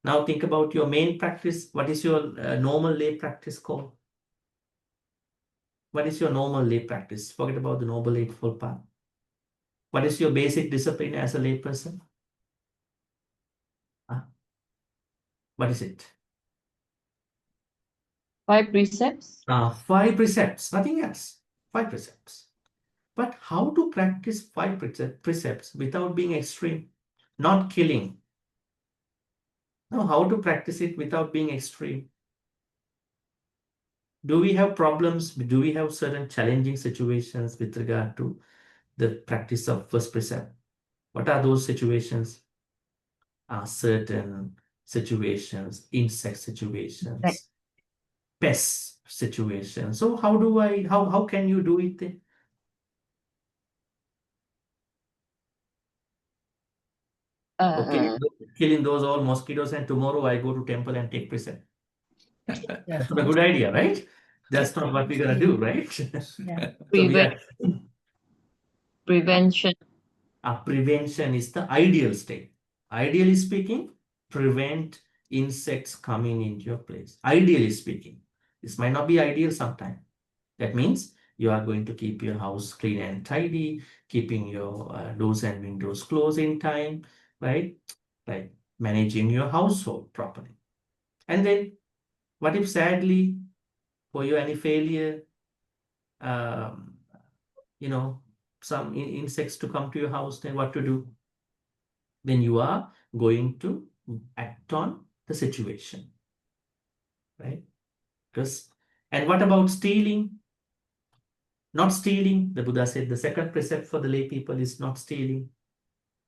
Now think about your main practice. What is your normal lay practice called? What is your normal lay practice? Forget about the Noble Eightfold Path. What is your basic discipline as a lay person? What is it? 5 precepts. 5 precepts, nothing else. 5 precepts. But how to practice 5 precepts without being extreme? Not killing. No, how to practice it without being extreme? Do we have problems? Do we have certain challenging situations with regard to the practice of first precept? What are those situations? Certain situations, insect situations, pest situations. So how can you do it then? Okay, killing those all mosquitoes, and tomorrow I go to temple and take precept. That's not a good idea, right? That's not what we're gonna do, right? So we are Prevention. prevention is the ideal state. Ideally speaking, prevent insects coming into your place. Ideally speaking, this might not be ideal sometime. That means you are going to keep your house clean and tidy, keeping your doors and windows closed in time, right? Like managing your household properly. And then what if sadly for you any failure, um, some insects to come to your house, then what to do? Then you are going to act on the situation, right? And what about stealing? Not stealing. The Buddha said the second precept for the lay people is not stealing.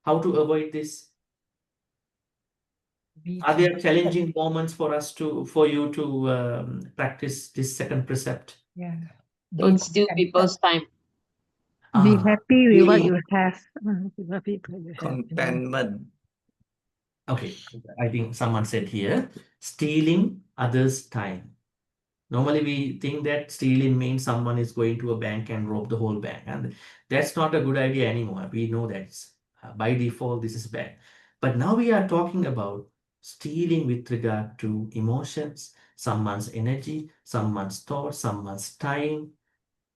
How to avoid this? Are there challenging moments for you to practice this second precept? Yeah. Don't steal people's time. Be happy with what Stealing. you have. With the people you have. Contentment. Okay, I think someone said here, stealing others' time. Normally we think that stealing means someone is going to a bank and rob the whole bank, and that's not a good idea anymore. We know that by default this is bad. But now we are talking about stealing with regard to emotions, someone's energy, someone's thoughts, someone's time,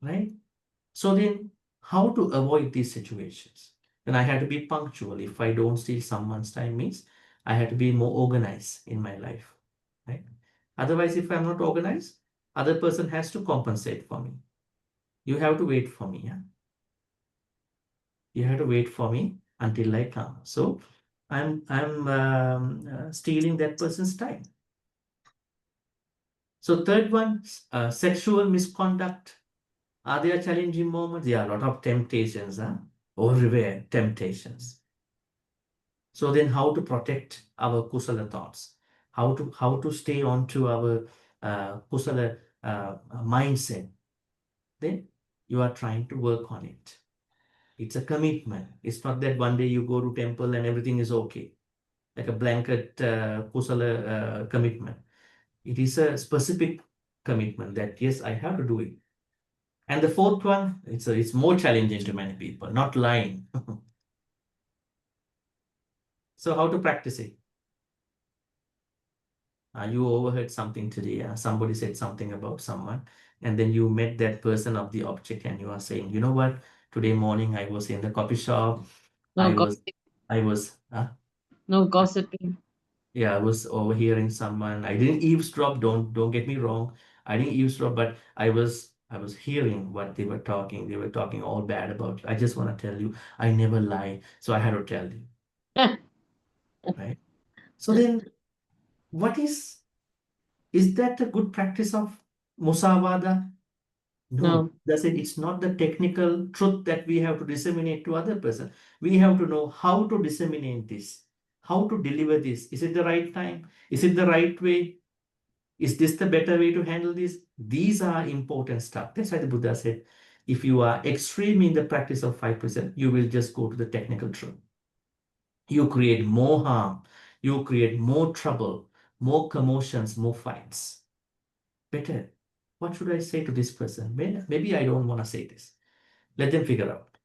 right? So then how to avoid these situations? Then I have to be punctual. If I don't steal someone's time means I have to be more organized in my life, right? Otherwise, if I'm not organized, other person has to compensate for me. You have to wait for me, yeah? You have to wait for me until I come. So I'm stealing that person's time. So third one, sexual misconduct. Are there challenging moments? Yeah, a lot of temptations, everywhere temptations. So then how to protect our kusala thoughts? How to stay on to our kusala mindset? Then you are trying to work on it. It's a commitment. It's not that one day you go to temple and everything is okay, like a blanket kusala commitment. It is a specific commitment that yes, I have to do it. And the fourth one, it's more challenging to many people, not lying. So how to practice it? You overheard something today. Somebody said something about someone, and then you met that person of the object, and you are saying, you know what? Today morning I was in the coffee shop. No gossiping. Yeah, I was overhearing someone. I didn't eavesdrop. Don't get me wrong. I didn't eavesdrop, but I was hearing what they were talking. They were talking all bad about you. I just want to tell you, I never lie, so I had to tell you. Right? So then, is that a good practice of musavada? No. It's not the technical truth that we have to disseminate to other person. We have to know how to disseminate this, how to deliver this. Is it the right time? Is it the right way? Is this the better way to handle this? These are important stuff. That's why the Buddha said, if you are extreme in the practice of 5%, you will just go to the technical truth. You create more harm. You create more trouble, more commotions, more fights. Better. What should I say to this person? Maybe I don't want to say this. Let them figure out.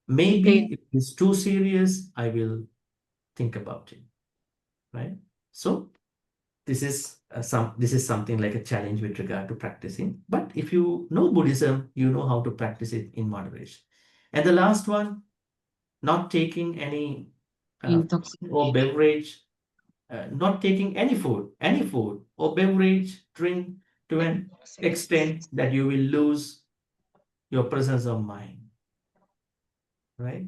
Maybe if it's too serious, I will think about it. Right? So this is something like a challenge with regard to practicing. But if you know Buddhism, you know how to practice it in moderation. And the last one, not taking any or beverage, not taking any food or beverage, drink to an extent that you will lose your presence of mind. Right?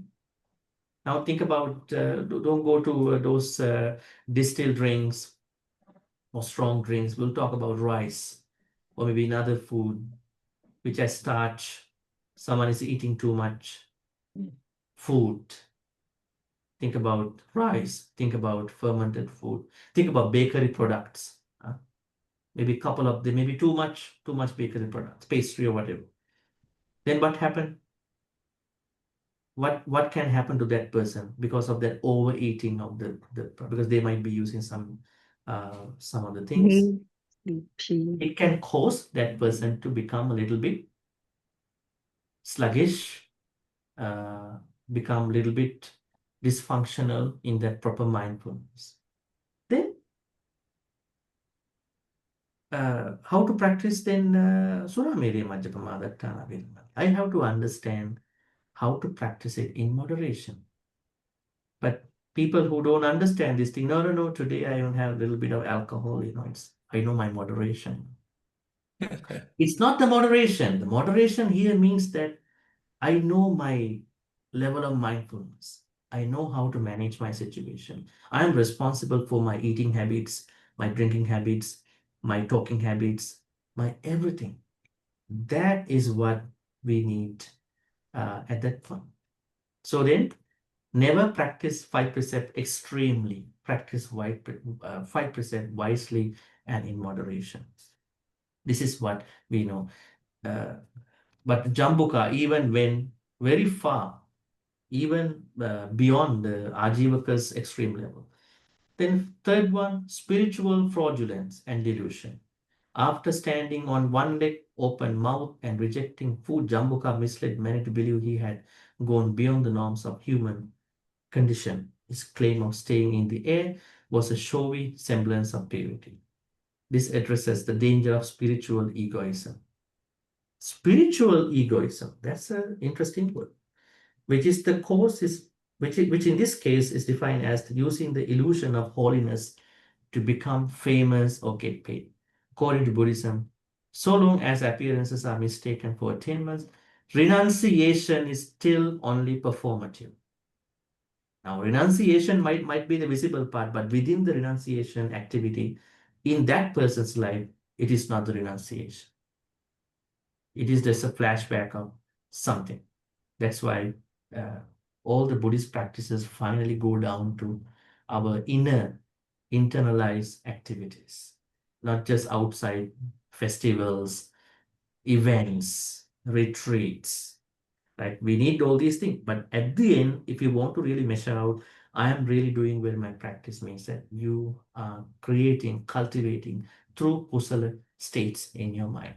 Now think about, don't go to those distilled drinks or strong drinks. We'll talk about rice or maybe another food which has starch. Someone is eating too much food. think about rice, think about fermented food, think about bakery products. Maybe a couple of them, maybe too much bakery products, pastry or whatever. Then what happened? What can happen to that person because of that overeating of the because they might be using some other things. It can cause that person to become a little bit sluggish, become a little bit dysfunctional in that proper mindfulness. Then how to practice then Suramere Majjapamadattana Virmani? I have to understand how to practice it in moderation. But people who don't understand this thing, no, today I don't have a little bit of alcohol, I know my moderation. It's not the moderation. The moderation here means that I know my level of mindfulness. I know how to manage my situation. I am responsible for my eating habits, my drinking habits, my talking habits, my everything. That is what we need at that point. So then, never practice 5% extremely. Practice 5% wisely and in moderation. This is what we know. But Jambuka, even went very far, even beyond the Ajivaka's extreme level. Then third one, spiritual fraudulence and delusion. After standing on one leg, open mouth, and rejecting food, Jambuka misled many to believe he had gone beyond the norms of human condition. His claim of staying in the air was a showy semblance of purity. This addresses the danger of spiritual egoism. Spiritual egoism, that's an interesting word, which is the cause is which in this case is defined as using the illusion of holiness to become famous or get paid. According to Buddhism, so long as appearances are mistaken for attainments, renunciation is still only performative. Now, renunciation might be the visible part, but within the renunciation activity, in that person's life, it is not the renunciation. It is just a flashback of something. That's why all the Buddhist practices finally go down to our inner, internalized activities, not just outside festivals, events, retreats. Right? We need all these things. But at the end, if you want to really measure out, I am really doing well my practice means that you are creating, cultivating through kusala states in your mind.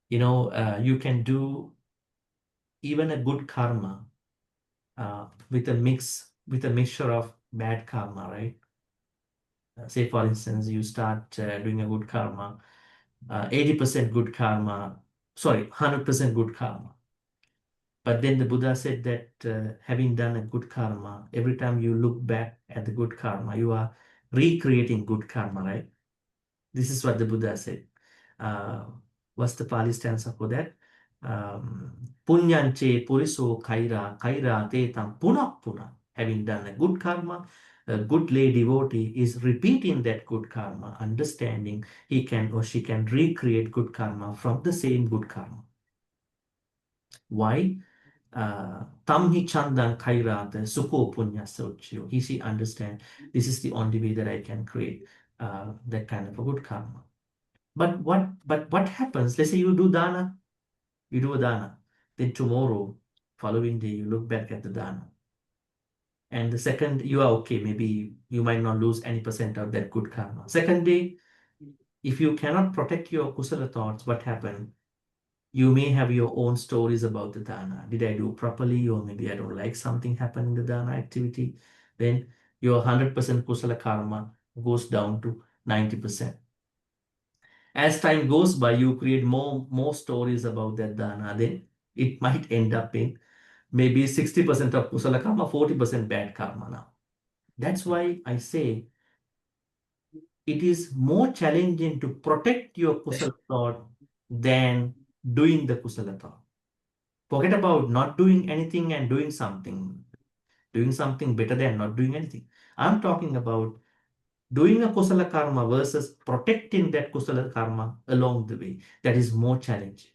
You can do even a good karma with a mixture of bad karma, right? Say, for instance, you start doing a good karma, 80% good karma, 100% good karma. But then the Buddha said that having done a good karma, every time you look back at the good karma, you are recreating good karma, right? This is what the Buddha said. What's the Pali stanza for that? Punyanche puriso kaira te tam puna puna. Having done a good karma, a good lay devotee is repeating that good karma, understanding he can or she can recreate good karma from the same good karma. Why? Tamhi chandan kairata sukho punya sochyo. He understand this is the only way that I can create that kind of a good karma. But what happens? Let's say you do dana, you do a dana, then tomorrow, following day, you look back at the dana. And the second, you are okay. Maybe you might not lose any percent of that good karma. Second day, if you cannot protect your kusala thoughts, what happened? You may have your own stories about the dana. Did I do properly? Or maybe I don't like something happened in the dana activity. Then your 100% kusala karma goes down to 90%. As time goes by, you create more stories about that dana. Then it might end up in maybe 60% of kusala karma, 40% bad karma now. That's why I say it is more challenging to protect your kusala thought than doing the kusala thought. Forget about not doing anything and doing something better than not doing anything. I'm talking about doing a kusala karma versus protecting that kusala karma along the way. That is more challenging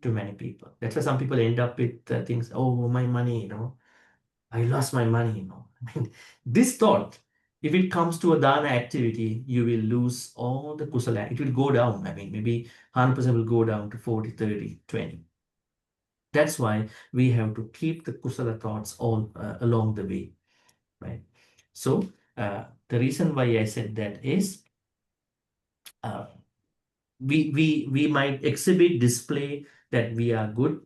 to many people. That's why some people end up with things, oh, my money, I lost my money, I mean, this thought, if it comes to a dana activity, you will lose all the kusala. It will go down. I mean, maybe 100% will go down to 40, 30, 20. That's why we have to keep the kusala thoughts all along the way, right? So the reason why I said that is we might exhibit, display that we are good,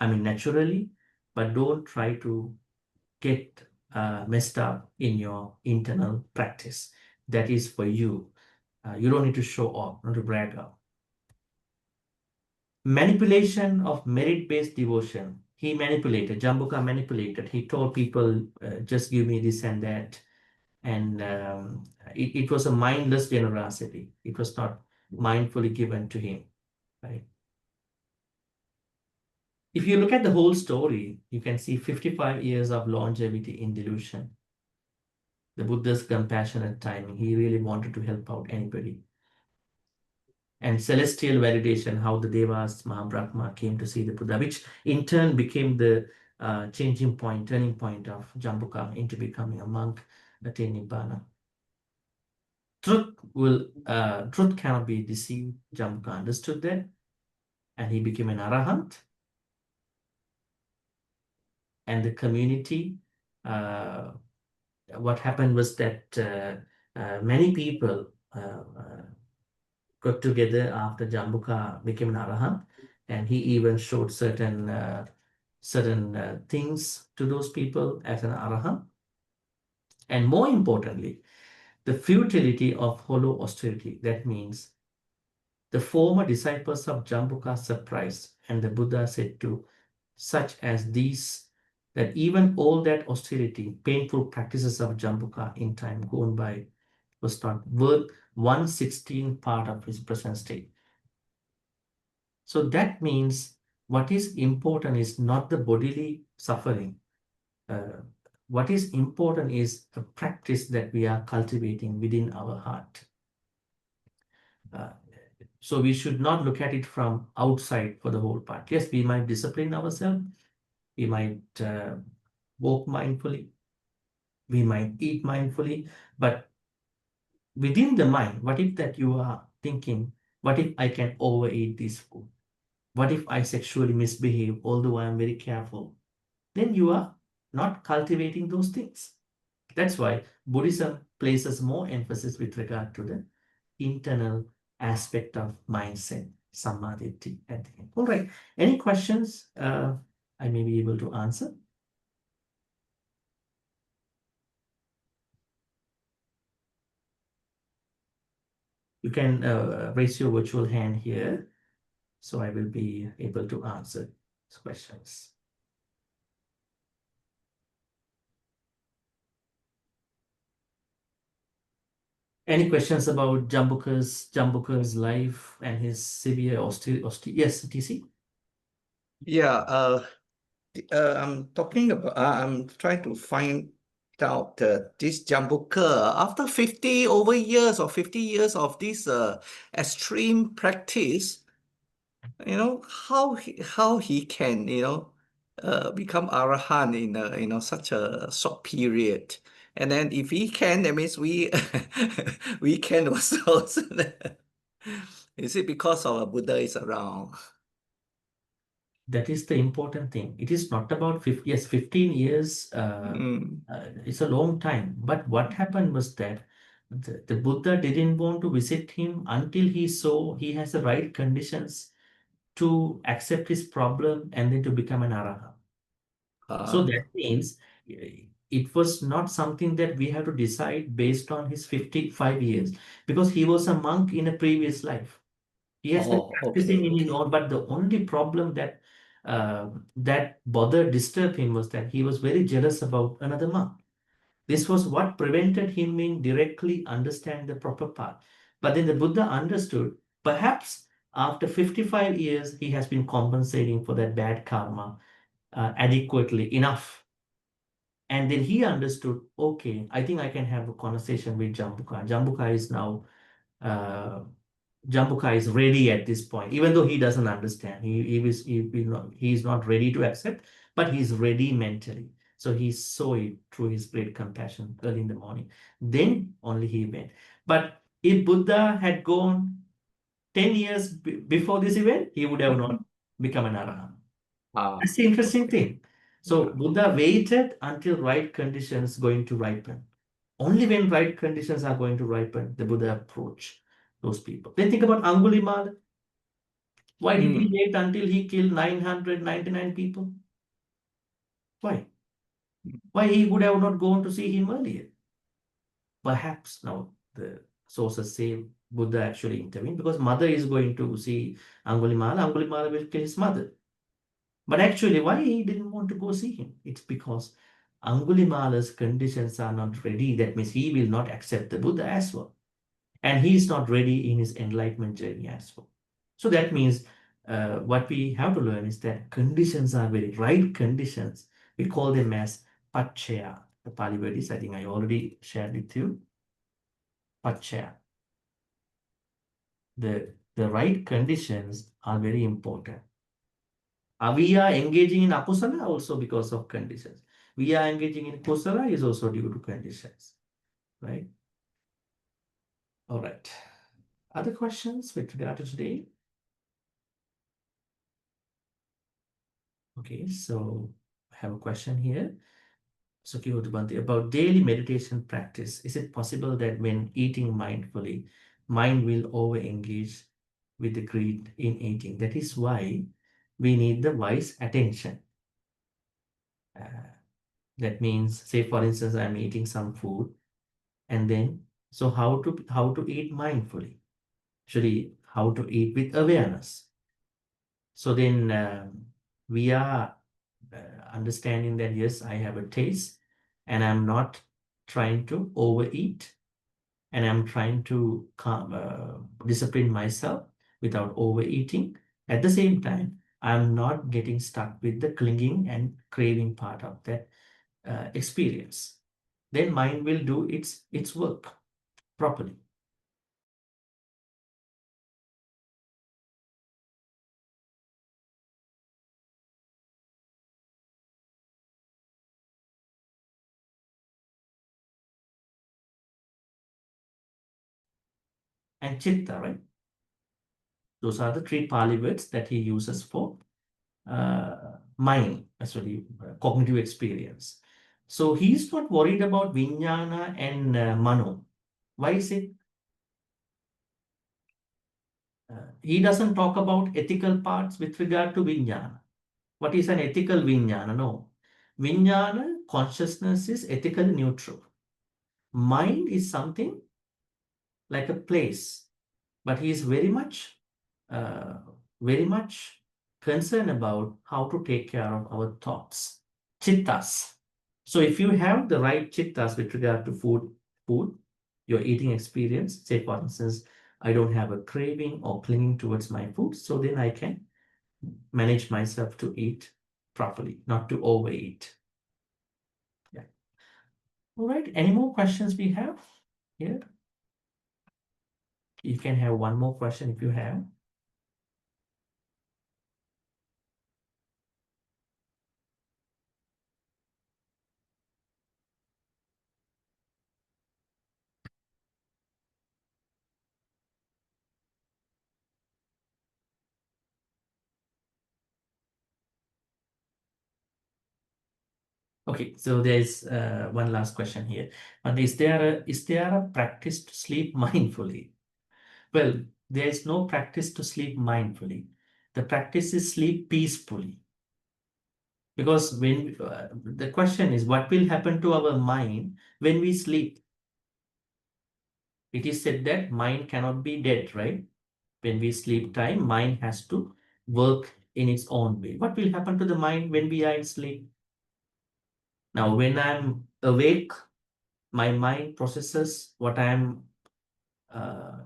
I mean, naturally, but don't try to get messed up in your internal practice. That is for you. You don't need to show off, not to brag up. Manipulation of merit-based devotion. He manipulated, Jambuka manipulated. He told people, just give me this and that. And it was a mindless generosity. It was not mindfully given to him, right? If you look at the whole story, you can see 55 years of longevity in delusion. The Buddha's compassionate timing. He really wanted to help out anybody. And celestial validation, how the Devas, Mahabrahma came to see the Buddha, which in turn became the turning point of Jambuka into becoming a monk, attaining Nibbana. Truth cannot be deceived. Jambuka understood that, and he became an arahant. And the community, what happened was that many people got together after Jambuka became an arahant, and he even showed certain things to those people as an arahant. And more importantly, the futility of hollow austerity. That means the former disciples of Jambuka surprised, and the Buddha said to such as these that even all that austerity, painful practices of Jambuka in time gone by was not worth 1/16 part of his present state. So that means what is important is not the bodily suffering. What is important is the practice that we are cultivating within our heart. So we should not look at it from outside for the whole part. Yes, we might discipline ourselves. We might walk mindfully. We might eat mindfully. But within the mind, what if that you are thinking, what if I can overeat this food? What if I sexually misbehave, although I am very careful? Then you are not cultivating those things. That's why Buddhism places more emphasis with regard to the internal aspect of mindset, samadhi, and thinking. All right. Any questions I may be able to answer? You can raise your virtual hand here, so I will be able to answer questions. Any questions about Jambuka's life and his severe austerity? Yes, TC? Yeah, I'm talking about, I'm trying to find out this Jambuka, after 50 over years or 50 years of this extreme practice, how he can, become Arahant in such a short period. And then if he can, that means we we can also. Is it because our Buddha is around? That is the important thing. It is not about 15 years. It's a long time. But what happened was that the Buddha didn't want to visit him until he saw he has the right conditions to accept his problem and then to become an arahant. So that means it was not something that we have to decide based on his 55 years, because he was a monk in a previous life. He has been practicing in his own, but the only problem that disturbed him was that he was very jealous about another monk. This was what prevented him in directly understand the proper path. But then the Buddha understood, perhaps after 55 years, he has been compensating for that bad karma adequately enough. And then he understood, okay, I think I can have a conversation with Jambuka. Jambuka is now Jambuka is ready at this point, even though he doesn't understand. He's not ready to accept, but he's ready mentally. So he saw it through his great compassion early in the morning. Then only he went. But if Buddha had gone 10 years before this event, he would have not become an arahant. That's the interesting thing. So Buddha waited until right conditions going to ripen. Only when right conditions are going to ripen, the Buddha approach those people. Then think about Angulimala. Why did he wait until he killed 999 people? Why? Why he would have not gone to see him earlier? Perhaps now the sources say Buddha actually intervened because mother is going to see Angulimala. Angulimala will kill his mother. But actually, why he didn't want to go see him? It's because Angulimala's conditions are not ready. That means he will not accept the Buddha as well. And he is not ready in his enlightenment journey as well. So that means what we have to learn is that conditions are very right conditions. We call them as Pachaya. The Pali word is, I think I already shared with you. Pachaya. The right conditions are very important. We are engaging in akusala also because of conditions. We are engaging in kusala is also due to conditions, right? All right. Other questions with regard to today? Okay, so I have a question here. So, Bhante, about daily meditation practice, is it possible that when eating mindfully, mind will over-engage with the greed in eating? That is why we need the wise attention. That means, say for instance, I'm eating some food, and then so how to eat mindfully? Actually, how to eat with awareness. So then we are understanding that yes, I have a taste, and I'm not trying to overeat, and I'm trying to discipline myself without overeating. At the same time, I'm not getting stuck with the clinging and craving part of that experience. Then mind will do its work properly. And chitta, right? Those are the three Pali words that he uses for mind, actually cognitive experience. So he's not worried about vijnana and mano. Why is it? He doesn't talk about ethical parts with regard to vijnana. What is an ethical vijnana? No. Vijnana, consciousness is ethically neutral. Mind is something like a place, but he is very much concerned about how to take care of our thoughts, chittas. So if you have the right chittas with regard to food, your eating experience, say for instance, I don't have a craving or clinging towards my food, so then I can manage myself to eat properly, not to overeat. Yeah. All right. Any more questions we have here? You can have one more question if you have. Okay, so there's one last question here. And is there a practice to sleep mindfully? Well, there is no practice to sleep mindfully. The practice is sleep peacefully. Because when the question is, what will happen to our mind when we sleep? It is said that mind cannot be dead, right? When we sleep time, mind has to work in its own way. What will happen to the mind when we are in sleep? Now, when I'm awake, my mind processes what I'm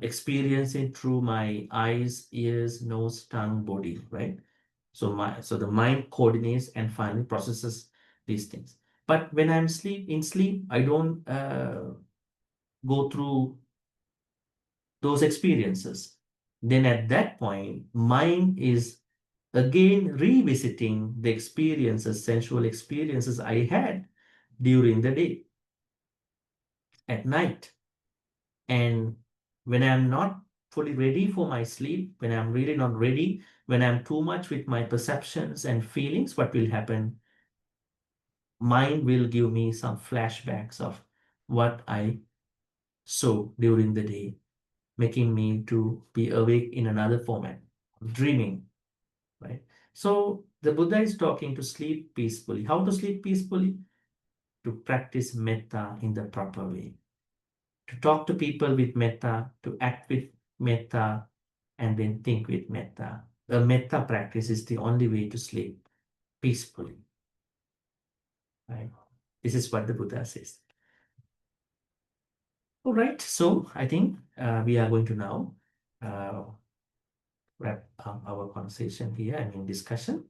experiencing through my eyes, ears, nose, tongue, body, right? So the mind coordinates and finally processes these things. But when I'm in sleep, I don't go through those experiences. Then at that point, mind is again revisiting the experiences, sensual experiences I had during the day, at night. And when I'm not fully ready for my sleep, when I'm really not ready, when I'm too much with my perceptions and feelings, what will happen? Mind will give me some flashbacks of what I saw during the day, making me to be awake in another format, dreaming, right? So the Buddha is talking to sleep peacefully. How to sleep peacefully? To practice metta in the proper way. To talk to people with metta, to act with metta, and then think with metta. The metta practice is the only way to sleep peacefully, right? This is what the Buddha says. All right, so I think we are going to now wrap up our conversation here, discussion.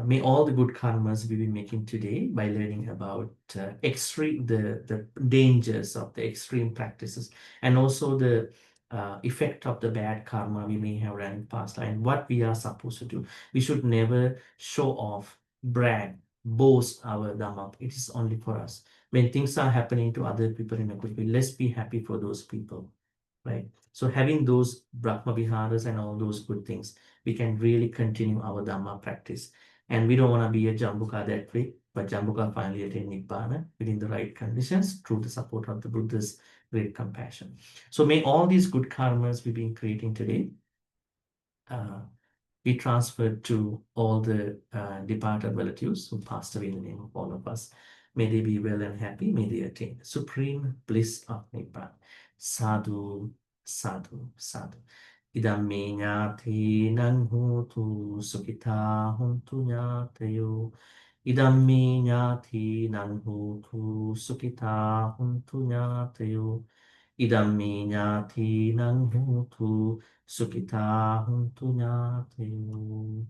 May all the good karmas we be making today by learning about the dangers of the extreme practices, and also the effect of the bad karma we may have run in past life, and what we are supposed to do. We should never show off, brag, boast our dhamma. It is only for us. When things are happening to other people in a good way, let's be happy for those people, right? So having those Brahma Viharas and all those good things, we can really continue our Dhamma practice. And we don't want to be a Jambuka that way, but Jambuka finally attained Nibbana within the right conditions through the support of the Buddha's great compassion. So may all these good karmas we've been creating today be transferred to all the departed relatives who passed away in the name of all of us. May they be well and happy. May they attain the supreme bliss of Nibbana. Sadhu, sadhu, sadhu. Idam me nyati nan hotu sukhita hontu nyatayo. Idam me nyati nan hotu sukhita hontu nyatayo. Idam me nyati nan hotu sukhita hontu nyatayo.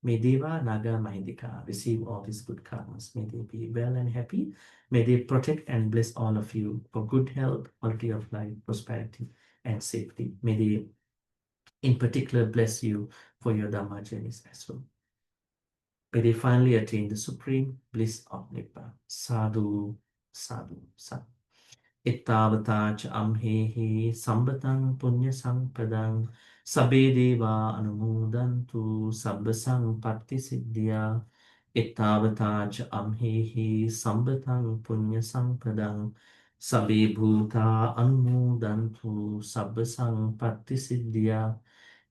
May Deva, Naga, Mahindika receive all these good karmas. May they be well and happy. May they protect and bless all of you for good health, quality of life, prosperity, and safety. May they, in particular, bless you for your Dhamma journeys as well. May they finally attain the supreme bliss of Nibbana. Sadhu, sadhu, sadhu. Ittavata cha amhehi sambatan punya sampadang sabbe deva anumodantu sabba sampatti siddhya. Ittavata cha amhehi sambatan punya sampadang sabbe bhuta anumodantu sabba sampatti siddhya.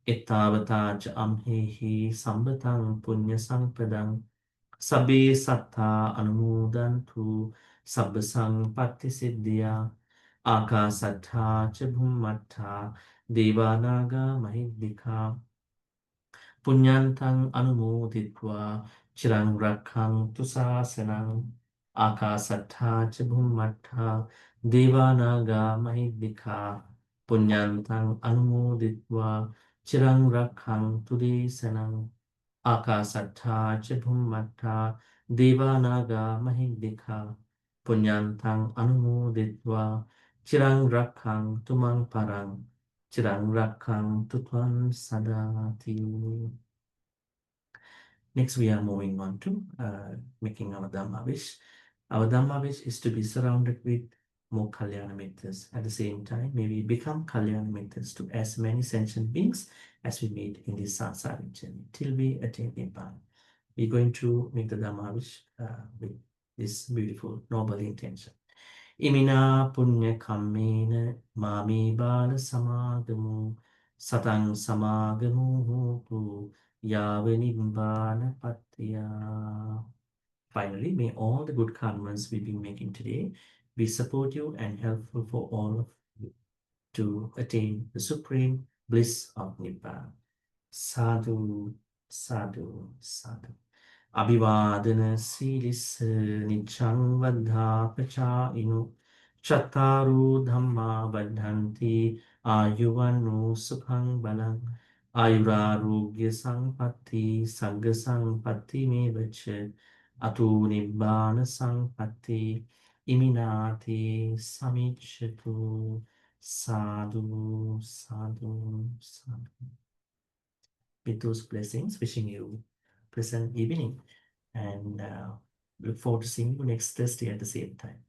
Ittavata cha amhehi sambatan punya sampadang sabbe satta anumodantu sabba sampatti siddhya. Akasattha cha bhummattha devanaga mahiddhika punyantang anumoditva chirang rakhantu sasanang. Akasattha cha bhummattha devanaga mahiddhika punyantang anumoditva chirang rakhantu desanang. Akasattha cha bhummattha devanaga mahiddhika punyantang anumoditva chirang rakhang tumang parang chirang rakhang tutvam sadati. Next, we are moving on to making our Dhamma wish. Our Dhamma wish is to be surrounded with more Kalyana Mittas. At the same time, may we become Kalyana Mittas to as many sentient beings as we meet in this samsaric journey till we attain Nibbana. We're going to make the Dhamma wish with this beautiful, noble intention. Imina punya kammena mami bala samagamu satang samagamu hotu yave nibbana patya. Finally, may all the good karmas we've been making today be supportive and helpful for all of you to attain the supreme bliss of Nibbana. Sadhu, sadhu, sadhu. Abhivadana silis nichang vadha pachainu chataru dhamma vadhanti ayuvanu sukhang balang ayurarogya sampatti sagga sampatti mevacha atu nibbana sampatti iminati samichatu. Sadhu, sadhu, sadhu. with those blessings, wishing you pleasant evening, and look forward to seeing you next Thursday at the same time.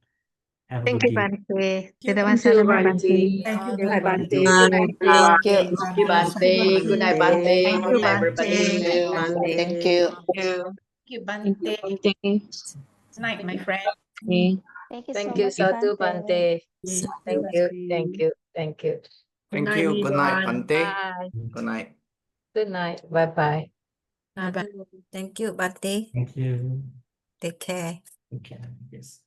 Have a Thank good you, day. Bhante. you, Tidak Thank you, masalah, Bhante. Bhante. Thank you, Bye, Bhante. Bhante. Thank you. Bye. Thank you, Bhante. Good night, Bhante. Thank you, Everybody. Bhante. Thank you. Thank you, Bhante. Good night, my friend. Thank you, Satu Bhante. Thank you, thank you, thank you. Thank you. Good night, Bhante. Bye. Good night. Good night. Bye-bye. Thank you, Bhante. Thank you. Take care. Okay. Yes.